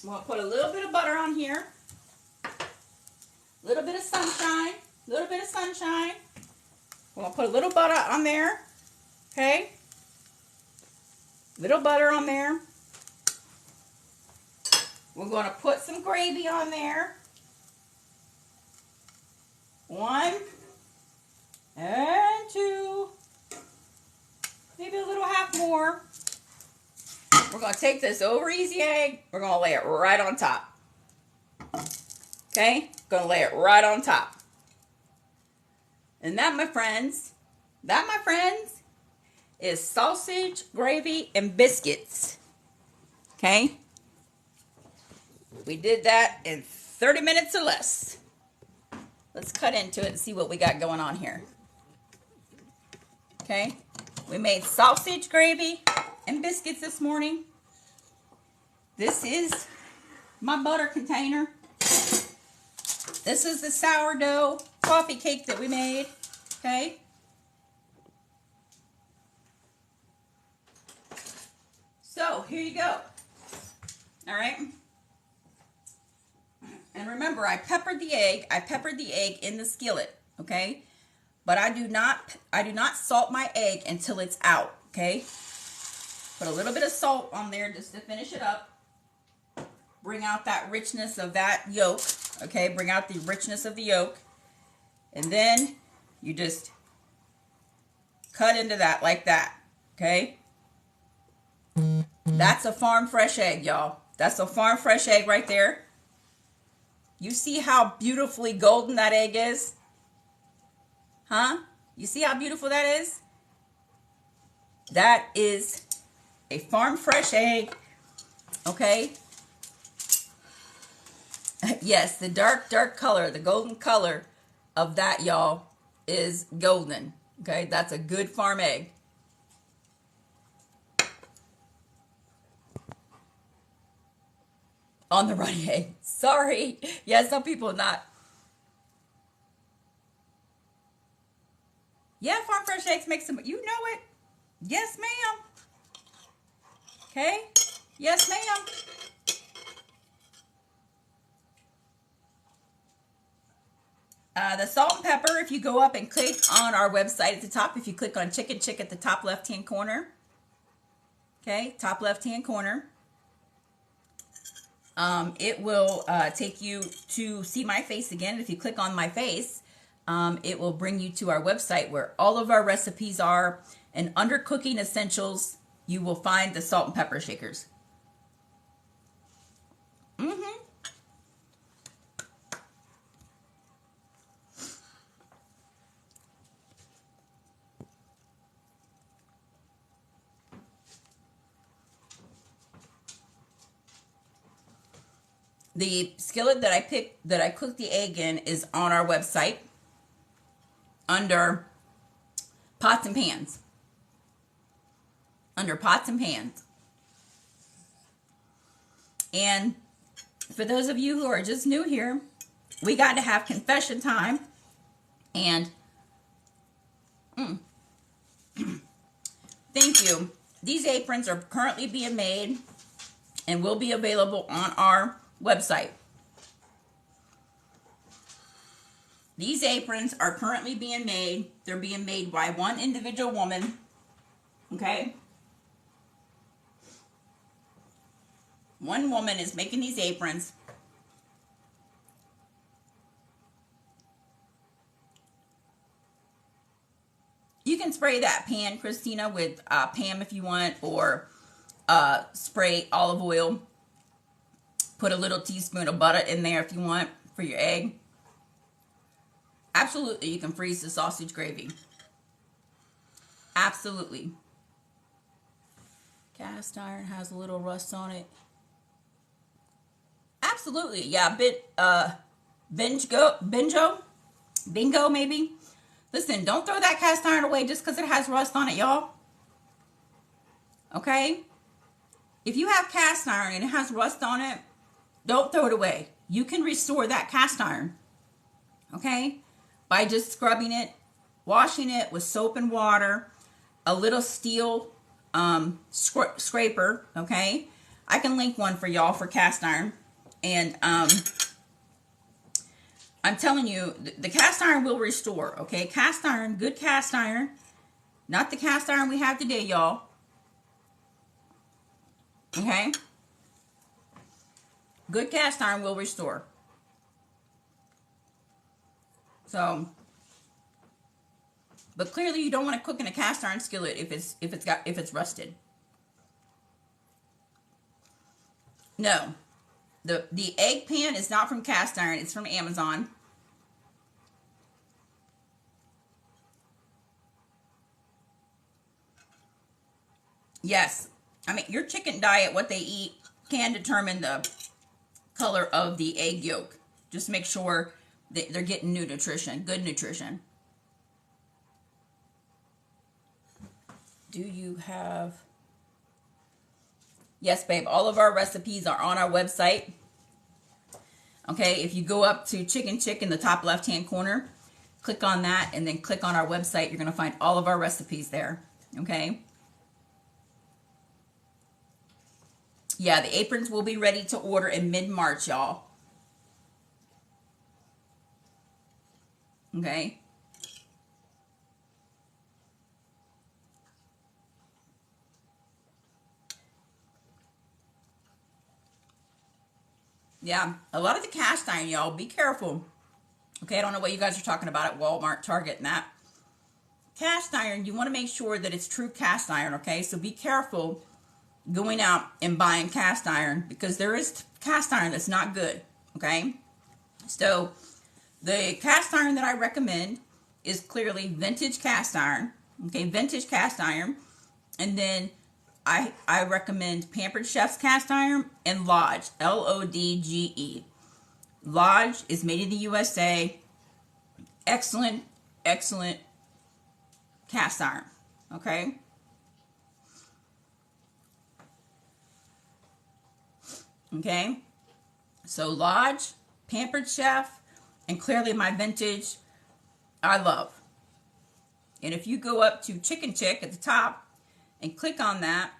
I'm going to put a little bit of butter on here. A little bit of sunshine. A little bit of sunshine. I'm going to put a little butter on there. Okay? Little butter on there. We're going to put some gravy on there. 1 and 2. Maybe a little half more. We're going to take this over easy egg. We're going to lay it right on top. Okay? Going to lay it right on top. And that, my friends, is sausage, gravy, and biscuits. Okay? We did that in 30 minutes or less. Let's cut into it and see what we got going on here. Okay? We made sausage, gravy, and biscuits this morning. This is my butter container. This is the sourdough coffee cake that we made. Okay? So, here you go. All right? And remember, I peppered the egg. I peppered the egg in the skillet, okay? But I do not salt my egg until it's out, okay? Put a little bit of salt on there just to finish it up. Bring out that richness of that yolk, okay? Bring out the richness of the yolk. And then you just cut into that like that, okay? That's a farm fresh egg, y'all. That's a farm fresh egg right there. You see how beautifully golden that egg is? Huh? You see how beautiful that is? That is a farm fresh egg. Okay? Yes, the dark color, the golden color of that, y'all, is golden. Okay? That's a good farm egg. On the runny egg. Sorry. Yeah, some people not. Yeah, farm fresh eggs make some. You know it. Yes, ma'am. Okay. Yes, ma'am. The salt and pepper, if you go up and click on our website at the top, if you click on chicknchick at the top left-hand corner. Okay, top left-hand corner. It will take you to see my face again. If you click on my face, it will bring you to our website where all of our recipes are. And under cooking essentials, you will find the salt and pepper shakers. The skillet that I cooked the egg in is on our website under pots and pans. Under pots and pans. And for those of you who are just new here, we got to have confession time. And thank you. These aprons are currently being made and will be available on our website. These aprons are currently being made. They're being made by one individual woman. Okay? One woman is making these aprons. You can spray that pan, Christina, with Pam if you want, or spray olive oil. Put a little teaspoon of butter in there if you want for your egg. Absolutely, you can freeze the sausage gravy. Absolutely. Cast iron has a little rust on it. Absolutely, yeah. Bingo maybe. Listen, don't throw that cast iron away just because it has rust on it, y'all. Okay? If you have cast iron and it has rust on it, don't throw it away. You can restore that cast iron. Okay? By just scrubbing it, washing it with soap and water, a little steel scraper. Okay? I can link one for y'all for cast iron. And I'm telling you, the cast iron will restore. Okay? Cast iron, good cast iron. Not the cast iron we have today, y'all. Okay? Good cast iron will restore. So, but clearly you don't want to cook in a cast iron skillet if it's rusted. No. The egg pan is not from cast iron, it's from Amazon. Yes. I mean, your chicken diet, what they eat, can determine the color of the egg yolk. Just make sure that they're getting new nutrition, good nutrition. Do you have... Yes, babe, all of our recipes are on our website. Okay, if you go up to chicknchick in the top left-hand corner, click on that, and then click on our website. You're going to find all of our recipes there. Okay? Yeah, the aprons will be ready to order in mid-March, y'all. Okay? Yeah, a lot of the cast iron, y'all, be careful. Okay, I don't know what you guys are talking about at Walmart, Target, and that. Cast iron, you want to make sure that it's true cast iron, okay? So be careful going out and buying cast iron because there is cast iron that's not good, okay? So the cast iron that I recommend is clearly vintage cast iron, okay? Vintage cast iron. And then I recommend Pampered Chef's cast iron and Lodge, Lodge. Lodge is made in the USA. Excellent, excellent cast iron, okay? Okay, so Lodge, Pampered Chef, and clearly my vintage, I love. And if you go up to chicknchick at the top and click on that,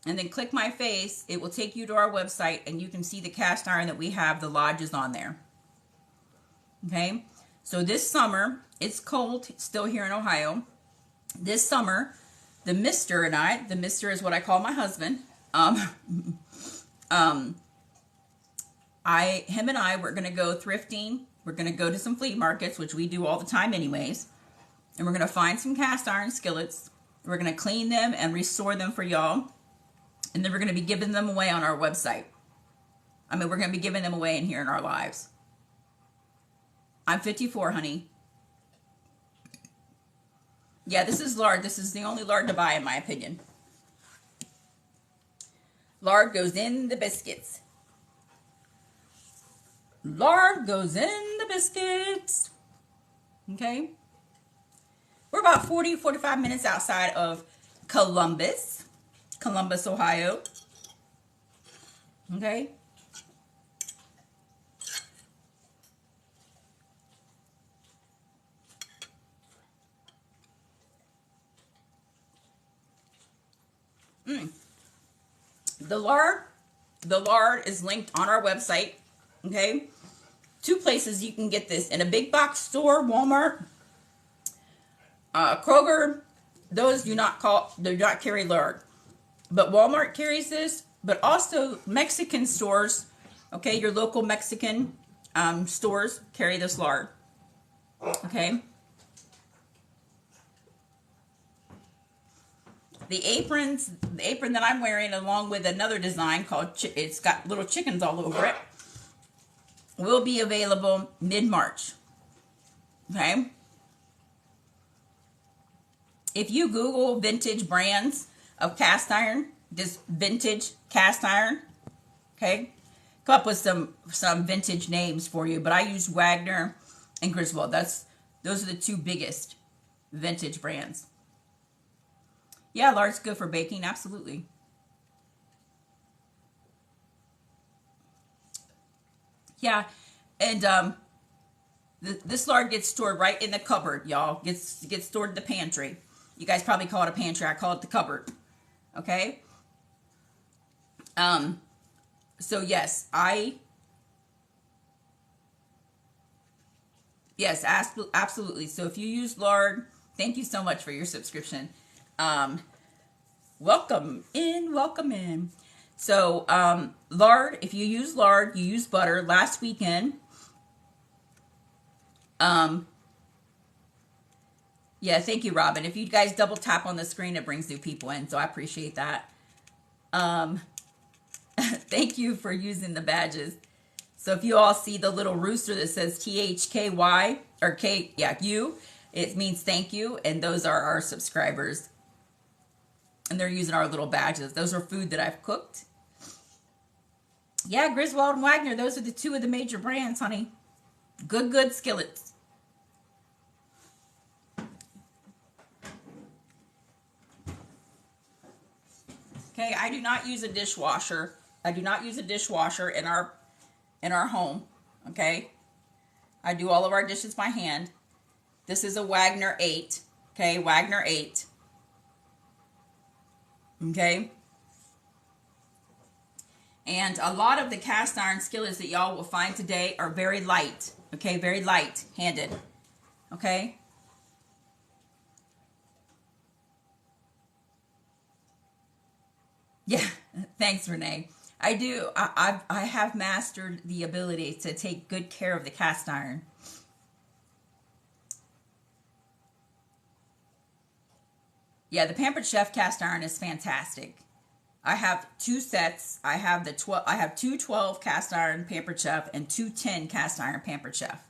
and then click my face, it will take you to our website, and you can see the cast iron that we have, the Lodges on there. Okay, so this summer, it's cold still here in Ohio. This summer, the Mister and I, the Mister is what I call my husband, him and I, we're going to go thrifting. We're going to go to some flea markets, which we do all the time anyways. And we're going to find some cast iron skillets. We're going to clean them and restore them for y'all. And then we're going to be giving them away on our website. I mean, we're going to be giving them away in here in our lives. I'm 54, honey. Yeah, this is lard. This is the only lard to buy, in my opinion. Lard goes in the biscuits. Lard goes in the biscuits. Okay. We're about 45 minutes outside of Columbus, Ohio. Okay. The lard is linked on our website. Okay, 2 places you can get this: in a big box store, Walmart, Kroger. Those do not carry lard, but Walmart carries this. But also Mexican stores, okay, your local Mexican stores carry this lard. Okay. The apron that I'm wearing, along with another design called, it's got little chickens all over it, will be available mid-March. Okay? If you Google vintage brands of cast iron, just vintage cast iron, okay, come up with some vintage names for you. But I use Wagner and Griswold. Those are the two biggest vintage brands. Yeah, lard's good for baking, absolutely. Yeah, and this lard gets stored right in the cupboard, y'all. Gets stored in the pantry. You guys probably call it a pantry. I call it the cupboard. Okay. So yes, yes, absolutely. So if you use lard, thank you so much for your subscription. Welcome in, welcome in. So, lard, if you use lard, you use butter. Last weekend, yeah, thank you, Robin. If you guys double tap on the screen, it brings new people in, so I appreciate that. Thank you for using the badges. So if you all see the little rooster that says THKY, or K, yeah, U, it means thank you, and those are our subscribers. And they're using our little badges. Those are food that I've cooked. Yeah, Griswold and Wagner, those are the two of the major brands, honey. Good skillets. Okay, I do not use a dishwasher. I do not use a dishwasher in our home. Okay, I do all of our dishes by hand. This is a Wagner 8. Okay, Wagner 8. Okay. And a lot of the cast iron skillets that y'all will find today are very light. Okay, very light handed. Okay. Yeah, thanks, Renee. I do. I have mastered the ability to take good care of the cast iron. Yeah, the Pampered Chef cast iron is fantastic. I have two sets. I have two 12 cast iron Pampered Chef and two 10 cast iron Pampered Chef.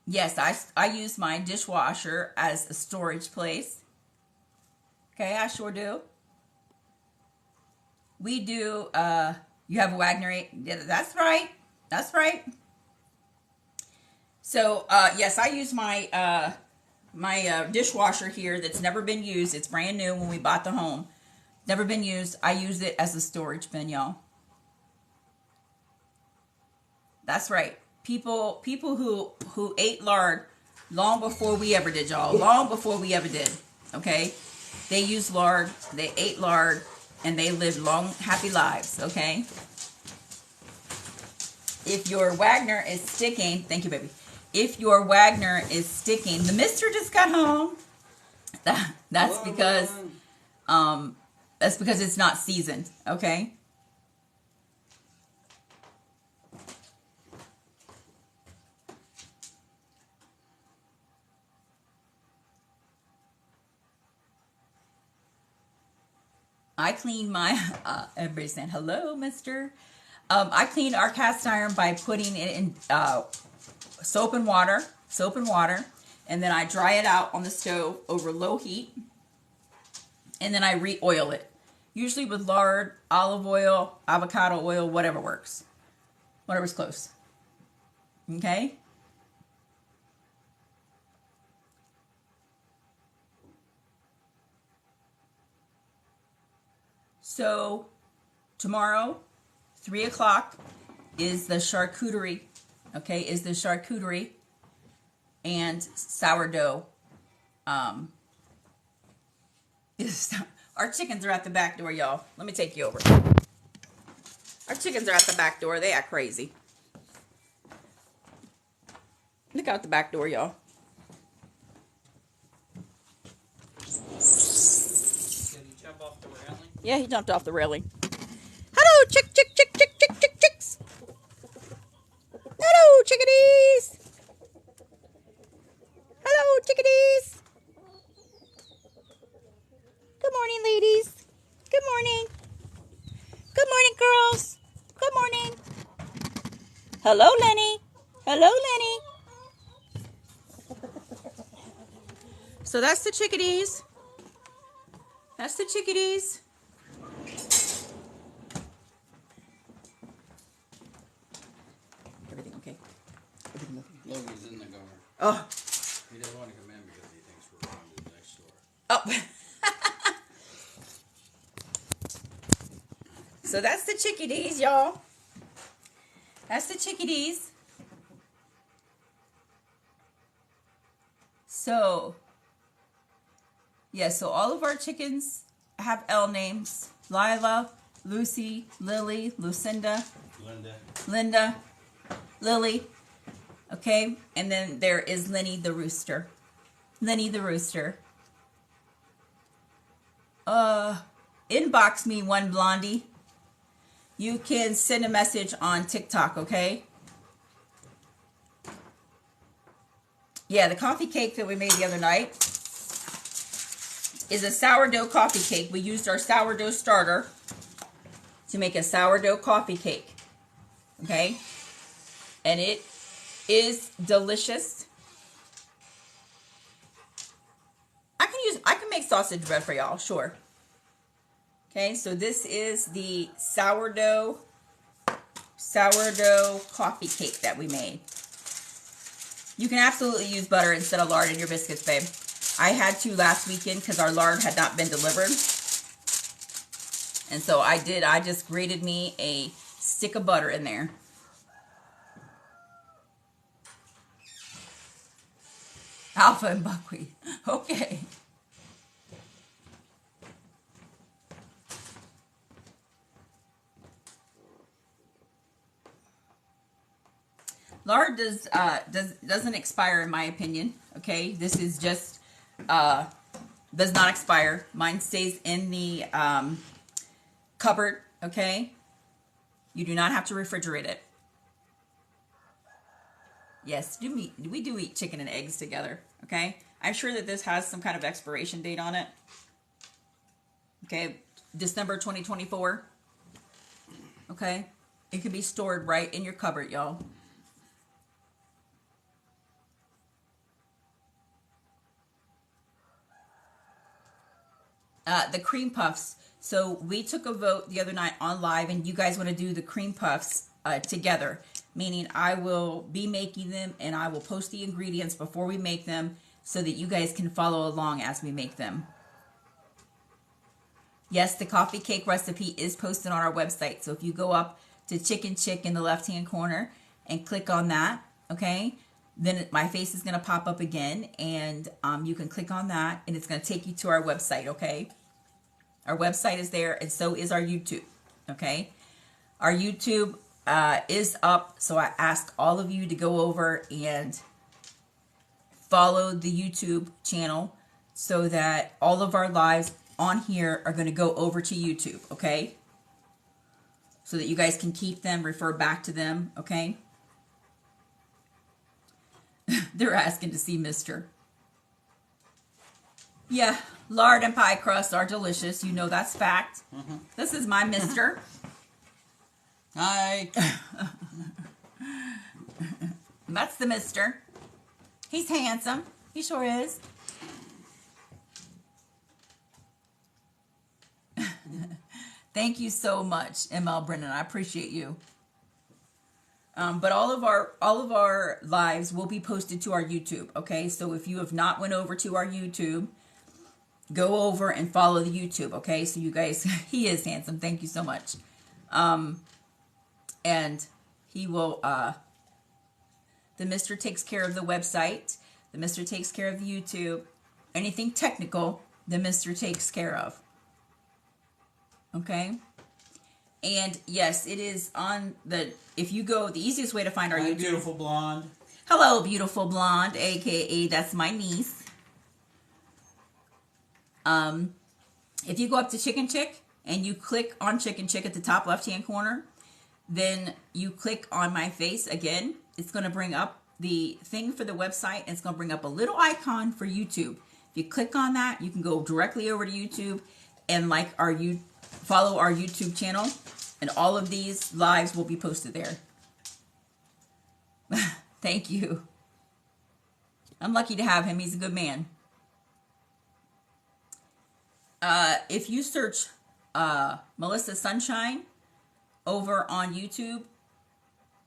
Yes, I use my dishwasher as a storage place. Okay, I sure do. We do, you have a Wagner 8. Yeah, that's right. That's right. So, yes, I use my dishwasher here that's never been used. It's brand new when we bought the home. Never been used. I use it as a storage bin, y'all. That's right. People who ate lard long before we ever did, y'all. Long before we ever did. Okay? They used lard, they ate lard, and they lived long, happy lives, okay? If your Wagner is sticking, thank you, baby. If your Wagner is sticking, the mister just got home. That's because it's not seasoned, okay? I clean my, everybody's saying, hello, mister. I clean our cast iron by putting it in soap and water, and then I dry it out on the stove over low heat, and then I re-oil it. Usually with lard, olive oil, avocado oil, whatever works. Whatever's close. Okay? So, tomorrow, 3 o'clock, is the charcuterie. Okay, is the charcuterie and sourdough. Our chickens are at the back door, y'all. Let me take you over. Our chickens are at the back door. They act crazy. Look out the back door, y'all. Yeah, he jumped off the railing. Hello, chicks. Hello, chickadees. Hello, chickadees. Hello, Lenny. Hello, Lenny. So that's the chickadees. That's the chickadees. Everything okay? Everything okay? Logan's in the car. Oh. He doesn't want to come in because he thinks we're going to the next store. Oh. So that's the chickadees, y'all. That's the chickadees. So, yeah, so all of our chickens have L names. Lila, Lucy, Lily, Lucinda, Linda, Lily. Okay, and then there is Lenny the rooster. Lenny the rooster. Inbox me one blondie. You can send a message on TikTok, okay? Yeah, the coffee cake that we made the other night is a sourdough coffee cake. We used our sourdough starter to make a sourdough coffee cake, okay? And it is delicious. I can make sausage bread for y'all, sure. Okay, so this is the sourdough coffee cake that we made. You can absolutely use butter instead of lard in your biscuits, babe. I had to last weekend because our lard had not been delivered. And so I just grated me a stick of butter in there. Alpha and buckwheat. Okay. Lard doesn't expire in my opinion. Okay, this is just does not expire. Mine stays in the cupboard. Okay, you do not have to refrigerate it. Yes, we do eat chicken and eggs together. Okay, I'm sure that this has some kind of expiration date on it. Okay, December 2024. Okay, it can be stored right in your cupboard, y'all. The cream puffs. So we took a vote the other night on live, and you guys want to do the cream puffs together. Meaning I will be making them, and I will post the ingredients before we make them so that you guys can follow along as we make them. Yes, the coffee cake recipe is posted on our website. So if you go up to Chicken Chick in the left-hand corner and click on that, okay, then my face is going to pop up again, and you can click on that, and it's going to take you to our website, okay? Our website is there, and so is our YouTube, okay? Our YouTube is up, so I ask all of you to go over and follow the YouTube channel so that all of our lives on here are going to go over to YouTube, okay? So that you guys can keep them, refer back to them, okay? They're asking to see Mr. Yeah, lard and pie crust are delicious. You know that's fact. Mm-hmm. This is my Mr. Hi. That's the Mr. He's handsome. He sure is. Thank you so much, ML Brennan. I appreciate you. But all of our lives will be posted to our YouTube. Okay, so if you have not went over to our YouTube, go over and follow the YouTube. Okay, so you guys, he is handsome. Thank you so much. And he will. The Mr. takes care of the website. The Mr. takes care of the YouTube. Anything technical, the Mr. takes care of. Okay. And yes, it is on the, if you go, the easiest way to find our YouTube. Beautiful blonde. Hello, beautiful blonde, aka that's my niece. If you go up to Chicken Chick and you click on Chicken Chick at the top left-hand corner, then you click on my face again. It's going to bring up the thing for the website, and it's going to bring up a little icon for YouTube. If you click on that, you can go directly over to YouTube and follow our YouTube channel, and all of these lives will be posted there. Thank you. I'm lucky to have him. He's a good man. If you search Melissa Sunshine over on YouTube,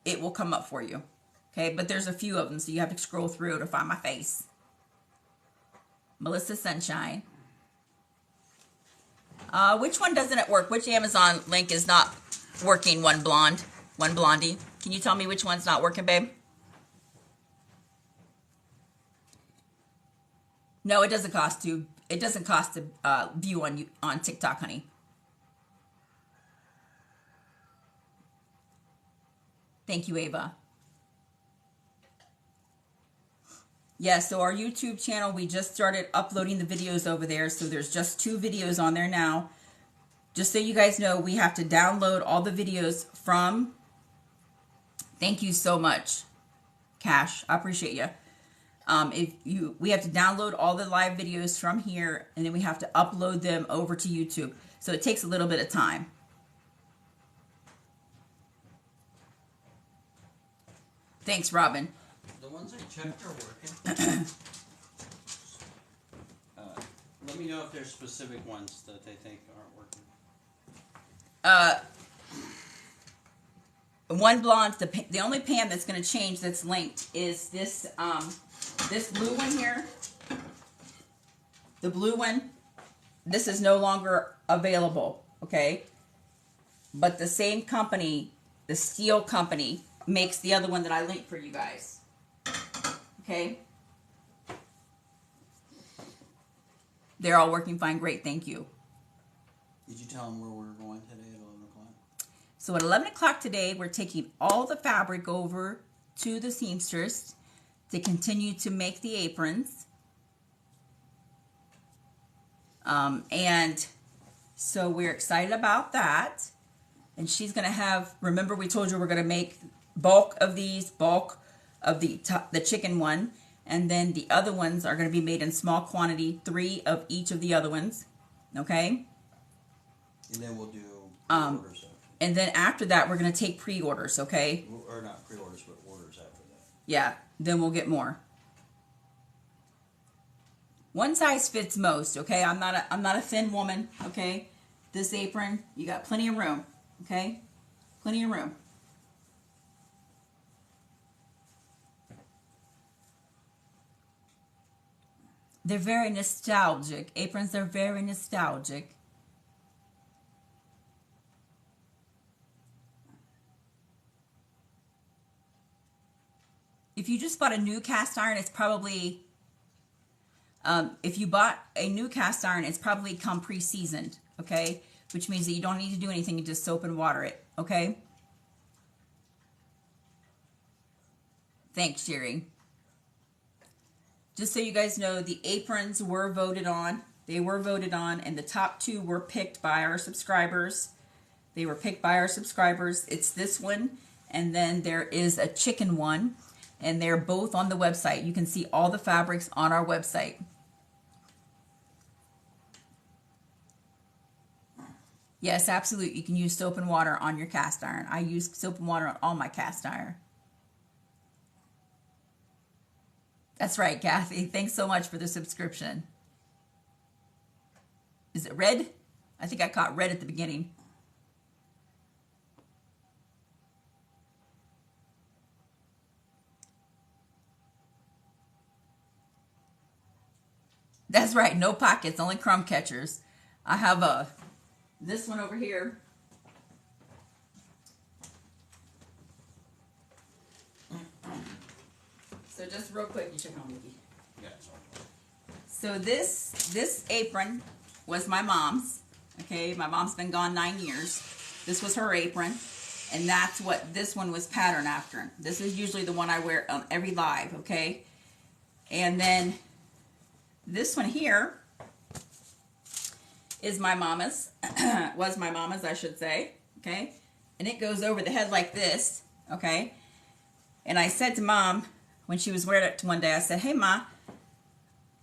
it will come up for you. Okay, but there's a few of them, so you have to scroll through to find my face. Melissa Sunshine. Which one doesn't it work? Which Amazon link is not working? One blondie. Can you tell me which one's not working, babe? No, it doesn't cost to. It doesn't cost to view on TikTok, honey. Thank you, Ava. Yeah, so our YouTube channel, we just started uploading the videos over there. So there's just 2 videos on there now. Just so you guys know, we have to download all the videos from... Thank you so much, Cash. I appreciate you. We have to download all the live videos from here, and then we have to upload them over to YouTube. So it takes a little bit of time. Thanks, Robin. The ones I checked are working. Let me know if there's specific ones that they think aren't working. One blonde, the only pan that's going to change that's linked is this this blue one here. The blue one, this is no longer available, okay? But the same company, the steel company, makes the other one that I linked for you guys. Okay? They're all working fine. Great, thank you. Did you tell them where we're going today at 11 o'clock? So at 11 o'clock today, we're taking all the fabric over to the seamstress to continue to make the aprons. And so we're excited about that. And she's going to have, remember we told you we're going to make bulk of the chicken one. And then the other ones are going to be made in small quantity, 3 of each of the other ones. Okay? And then we'll do pre-orders after. And then after that, we're going to take pre-orders, okay? Or not pre-orders, but orders after that. Yeah, then we'll get more. One size fits most, okay? I'm not a thin woman, okay? This apron, you got plenty of room, okay? Plenty of room. They're very nostalgic. Aprons are very nostalgic. If you just bought a new cast iron, it's probably... if you bought a new cast iron, it's probably come pre-seasoned, okay? Which means that you don't need to do anything, you just soap and water it, okay? Thanks, Sherry. Just so you guys know, the aprons were voted on. They were voted on, and the top 2 were picked by our subscribers. They were picked by our subscribers. It's this one, and then there is a chicken one, and they're both on the website. You can see all the fabrics on our website. Yes, absolutely. You can use soap and water on your cast iron. I use soap and water on all my cast iron. That's right, Kathy. Thanks so much for the subscription. Is it red? I think I caught red at the beginning. That's right, no pockets, only crumb catchers. I have this one over here. So just real quick, you check on Mickey. Yeah, sorry. So this apron was my mom's. Okay, my mom's been gone 9 years. This was her apron, and that's what this one was patterned after. This is usually the one I wear on every live. Okay, and then this one here is my mama's. Was my mama's, I should say. Okay, and it goes over the head like this. Okay, and I said to Mom when she was wearing it one day, I said, "Hey, Ma,"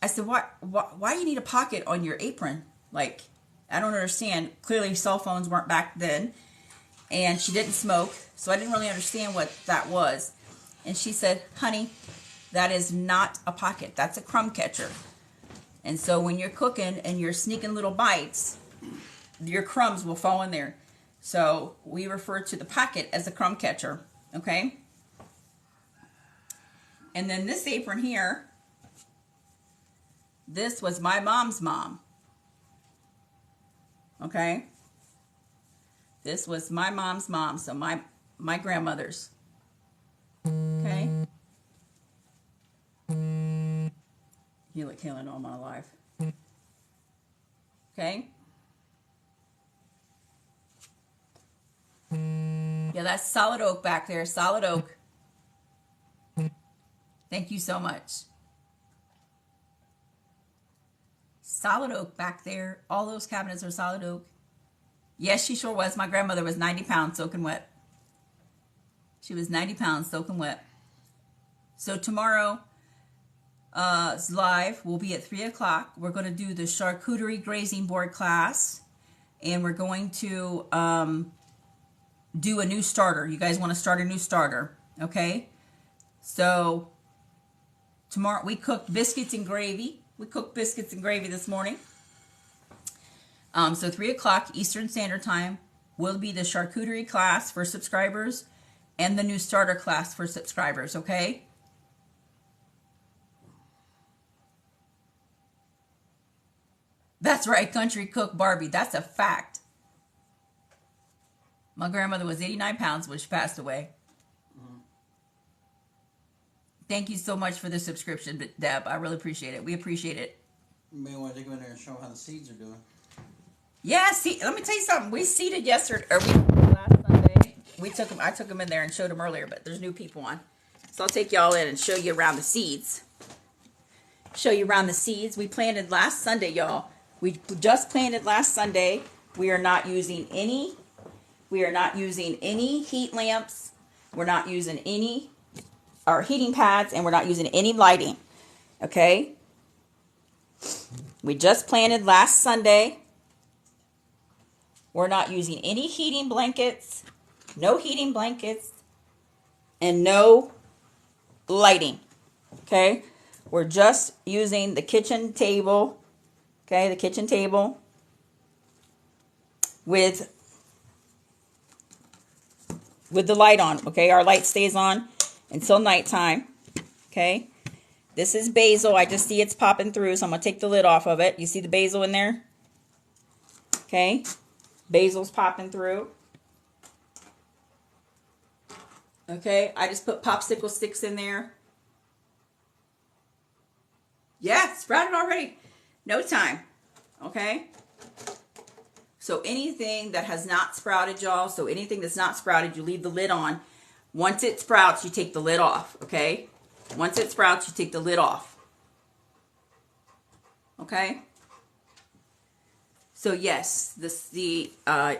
I said, why do you need a pocket on your apron? Like, I don't understand. Clearly, cell phones weren't back then, and she didn't smoke, so I didn't really understand what that was. And she said, honey, that is not a pocket. That's a crumb catcher. And so when you're cooking and you're sneaking little bites, your crumbs will fall in there. So we refer to the pocket as a crumb catcher. Okay? And then this apron here, this was my mom's mom. Okay? This was my mom's mom, so my grandmother's. Okay? You let Kayla know I'm on live. Okay? Yeah, that's solid oak back there. Solid oak. Thank you so much. Solid oak back there. All those cabinets are solid oak. Yes, she sure was. My grandmother was 90 pounds soaking wet. She was 90 pounds soaking wet. So tomorrow live will be at 3 o'clock. We're going to do the charcuterie grazing board class. And we're going to do a new starter. You guys want to start a new starter. Okay? So tomorrow we cooked biscuits and gravy. We cooked biscuits and gravy this morning. So 3 o'clock Eastern Standard Time will be the charcuterie class for subscribers and the new starter class for subscribers, okay? That's right, country cook Barbie. That's a fact. My grandmother was 89 pounds when she passed away. Thank you so much for the subscription, Deb. I really appreciate it. We appreciate it. You may want to go in there and show them how the seeds are doing. Yeah, see, let me tell you something. We seeded yesterday, or last Sunday. I took them in there and showed them earlier, but there's new people on. So I'll take y'all in and show you around the seeds. Show you around the seeds. We planted last Sunday, y'all. We just planted last Sunday. We are not using any heat lamps. We're not using any our heating pads, and we're not using any lighting. Okay? We just planted last Sunday. We're not using any heating blankets, no heating blankets, and no lighting. Okay? We're just using the kitchen table. Okay, the kitchen table with the light on. Okay, our light stays on until nighttime. Okay, this is basil. I just see it's popping through, so I'm going to take the lid off of it. You see the basil in there? Okay, basil's popping through. Okay, I just put popsicle sticks in there. Yeah, sprouted already. No time. Okay? So anything that has not sprouted, y'all, so anything that's not sprouted, you leave the lid on. Once it sprouts, you take the lid off. Okay? Once it sprouts, you take the lid off. Okay? So yes, the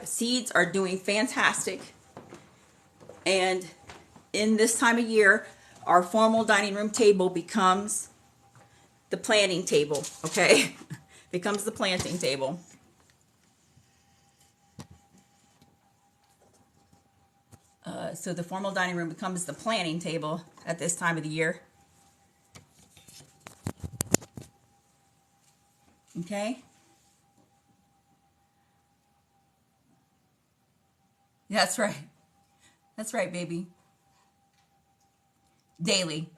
seeds are doing fantastic. And in this time of year, our formal dining room table becomes the planting table, okay? Becomes the planting table. So the formal dining room becomes the planting table at this time of the year. Okay? That's right. That's right, baby. Daily.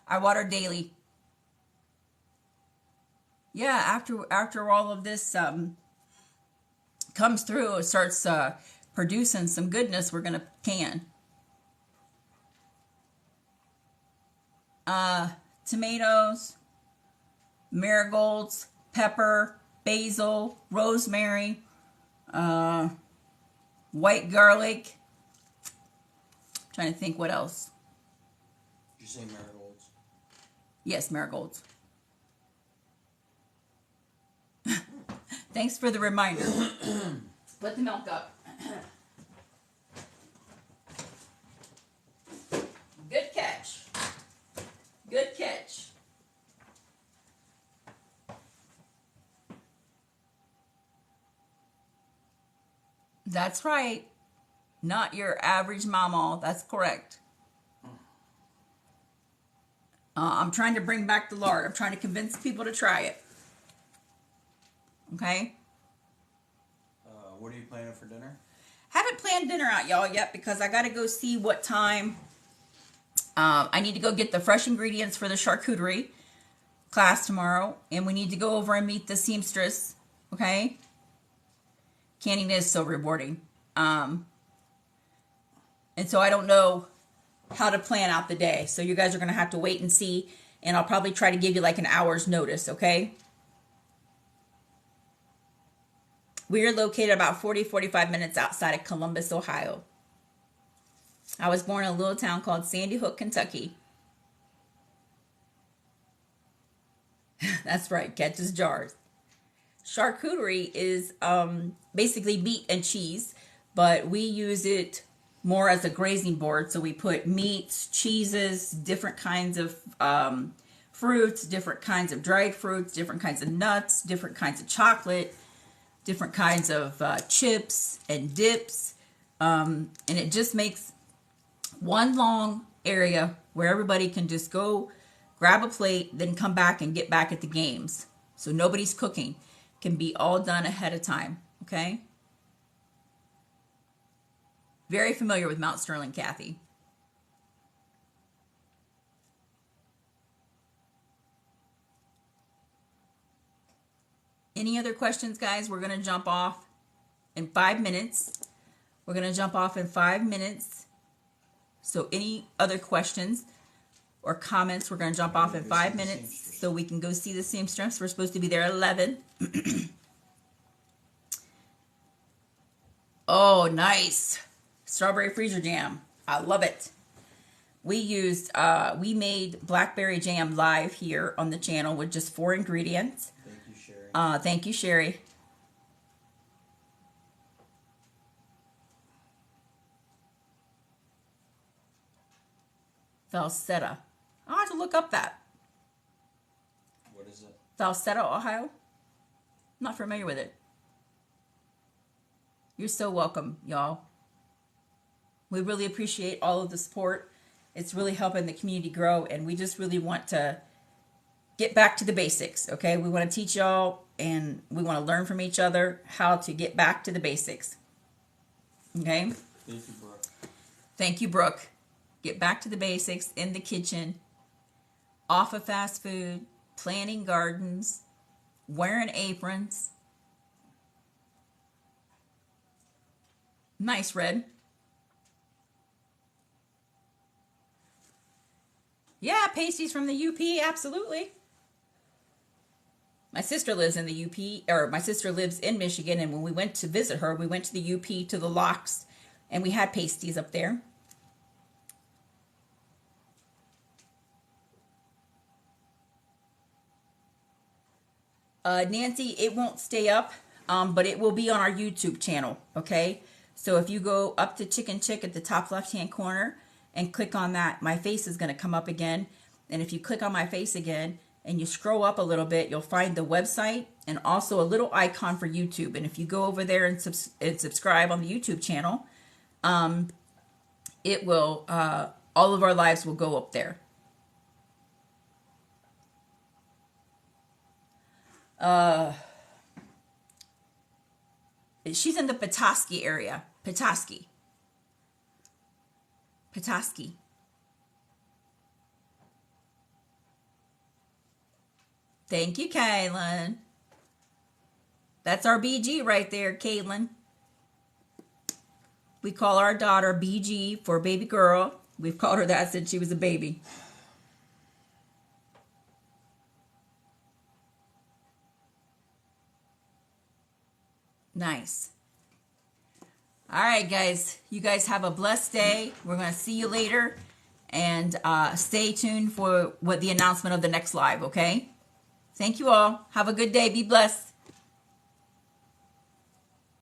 I water daily. Yeah, after all of this comes through, it starts producing some goodness, we're gonna can. Tomatoes, marigolds, pepper, basil, rosemary, white garlic. I'm trying to think what else. Did you say marigolds? Yes, marigolds. Thanks for the reminder. Put the milk up. Good catch. Good catch. That's right. Not your average mama. That's correct. I'm trying to bring back the lard. I'm trying to convince people to try it. Okay? What are you planning for dinner? Haven't planned dinner out, y'all, yet because I got to go see what time. I need to go get the fresh ingredients for the charcuterie class tomorrow. And we need to go over and meet the seamstress. Okay? Canning is so rewarding. And so I don't know how to plan out the day. So you guys are going to have to wait and see. And I'll probably try to give you like an hour's notice, okay? We are located about 45 minutes outside of Columbus, Ohio. I was born in a little town called Sandy Hook, Kentucky. That's right, catches jars. Charcuterie is basically meat and cheese, but we use it more as a grazing board. So we put meats, cheeses, different kinds of fruits, different kinds of dried fruits, different kinds of nuts, different kinds of chocolate, different kinds of chips and dips. And it just makes one long area where everybody can just go grab a plate, then come back and get back at the games. So nobody's cooking. Can be all done ahead of time, okay? Very familiar with Mount Sterling, Kathy. Any other questions, guys? We're going to jump off in 5 minutes. We're going to jump off in 5 minutes. So any other questions or comments, we're going to jump off in 5 minutes so we can go see the seamstress. We're supposed to be there at 11. Oh, nice. Strawberry freezer jam. I love it. We made blackberry jam live here on the channel with just 4 ingredients. Thank you, Sherry. Thank you, Sherry. Falsetta. I'll have to look up that. What is it? Falsetta, Ohio. Not familiar with it. You're so welcome, y'all. We really appreciate all of the support. It's really helping the community grow, and we just really want to get back to the basics, okay? We want to teach y'all, and we want to learn from each other how to get back to the basics. Okay? Thank you, Brooke. Thank you, Brooke. Get back to the basics in the kitchen, off of fast food, planting gardens, wearing aprons. Nice, Red. Yeah, pasties from the UP, absolutely. My sister lives in the UP, or my sister lives in Michigan, and when we went to visit her, we went to the UP to the locks, and we had pasties up there. Nancy, it won't stay up, but it will be on our YouTube channel, okay? So if you go up to chicknchick at the top left-hand corner and click on that, my face is going to come up again. And if you click on my face again and you scroll up a little bit, you'll find the website and also a little icon for YouTube. And if you go over there and subscribe on the YouTube channel, it will, all of our lives will go up there. She's in the Petoskey area. Petoskey. Thank you, Kaylin. That's our BG right there, Caitlin. We call our daughter BG for baby girl. We've called her that since she was a baby. Nice. All right, guys. You guys have a blessed day. We're going to see you later. And stay tuned for what the announcement of the next live, okay? Thank you all. Have a good day. Be blessed.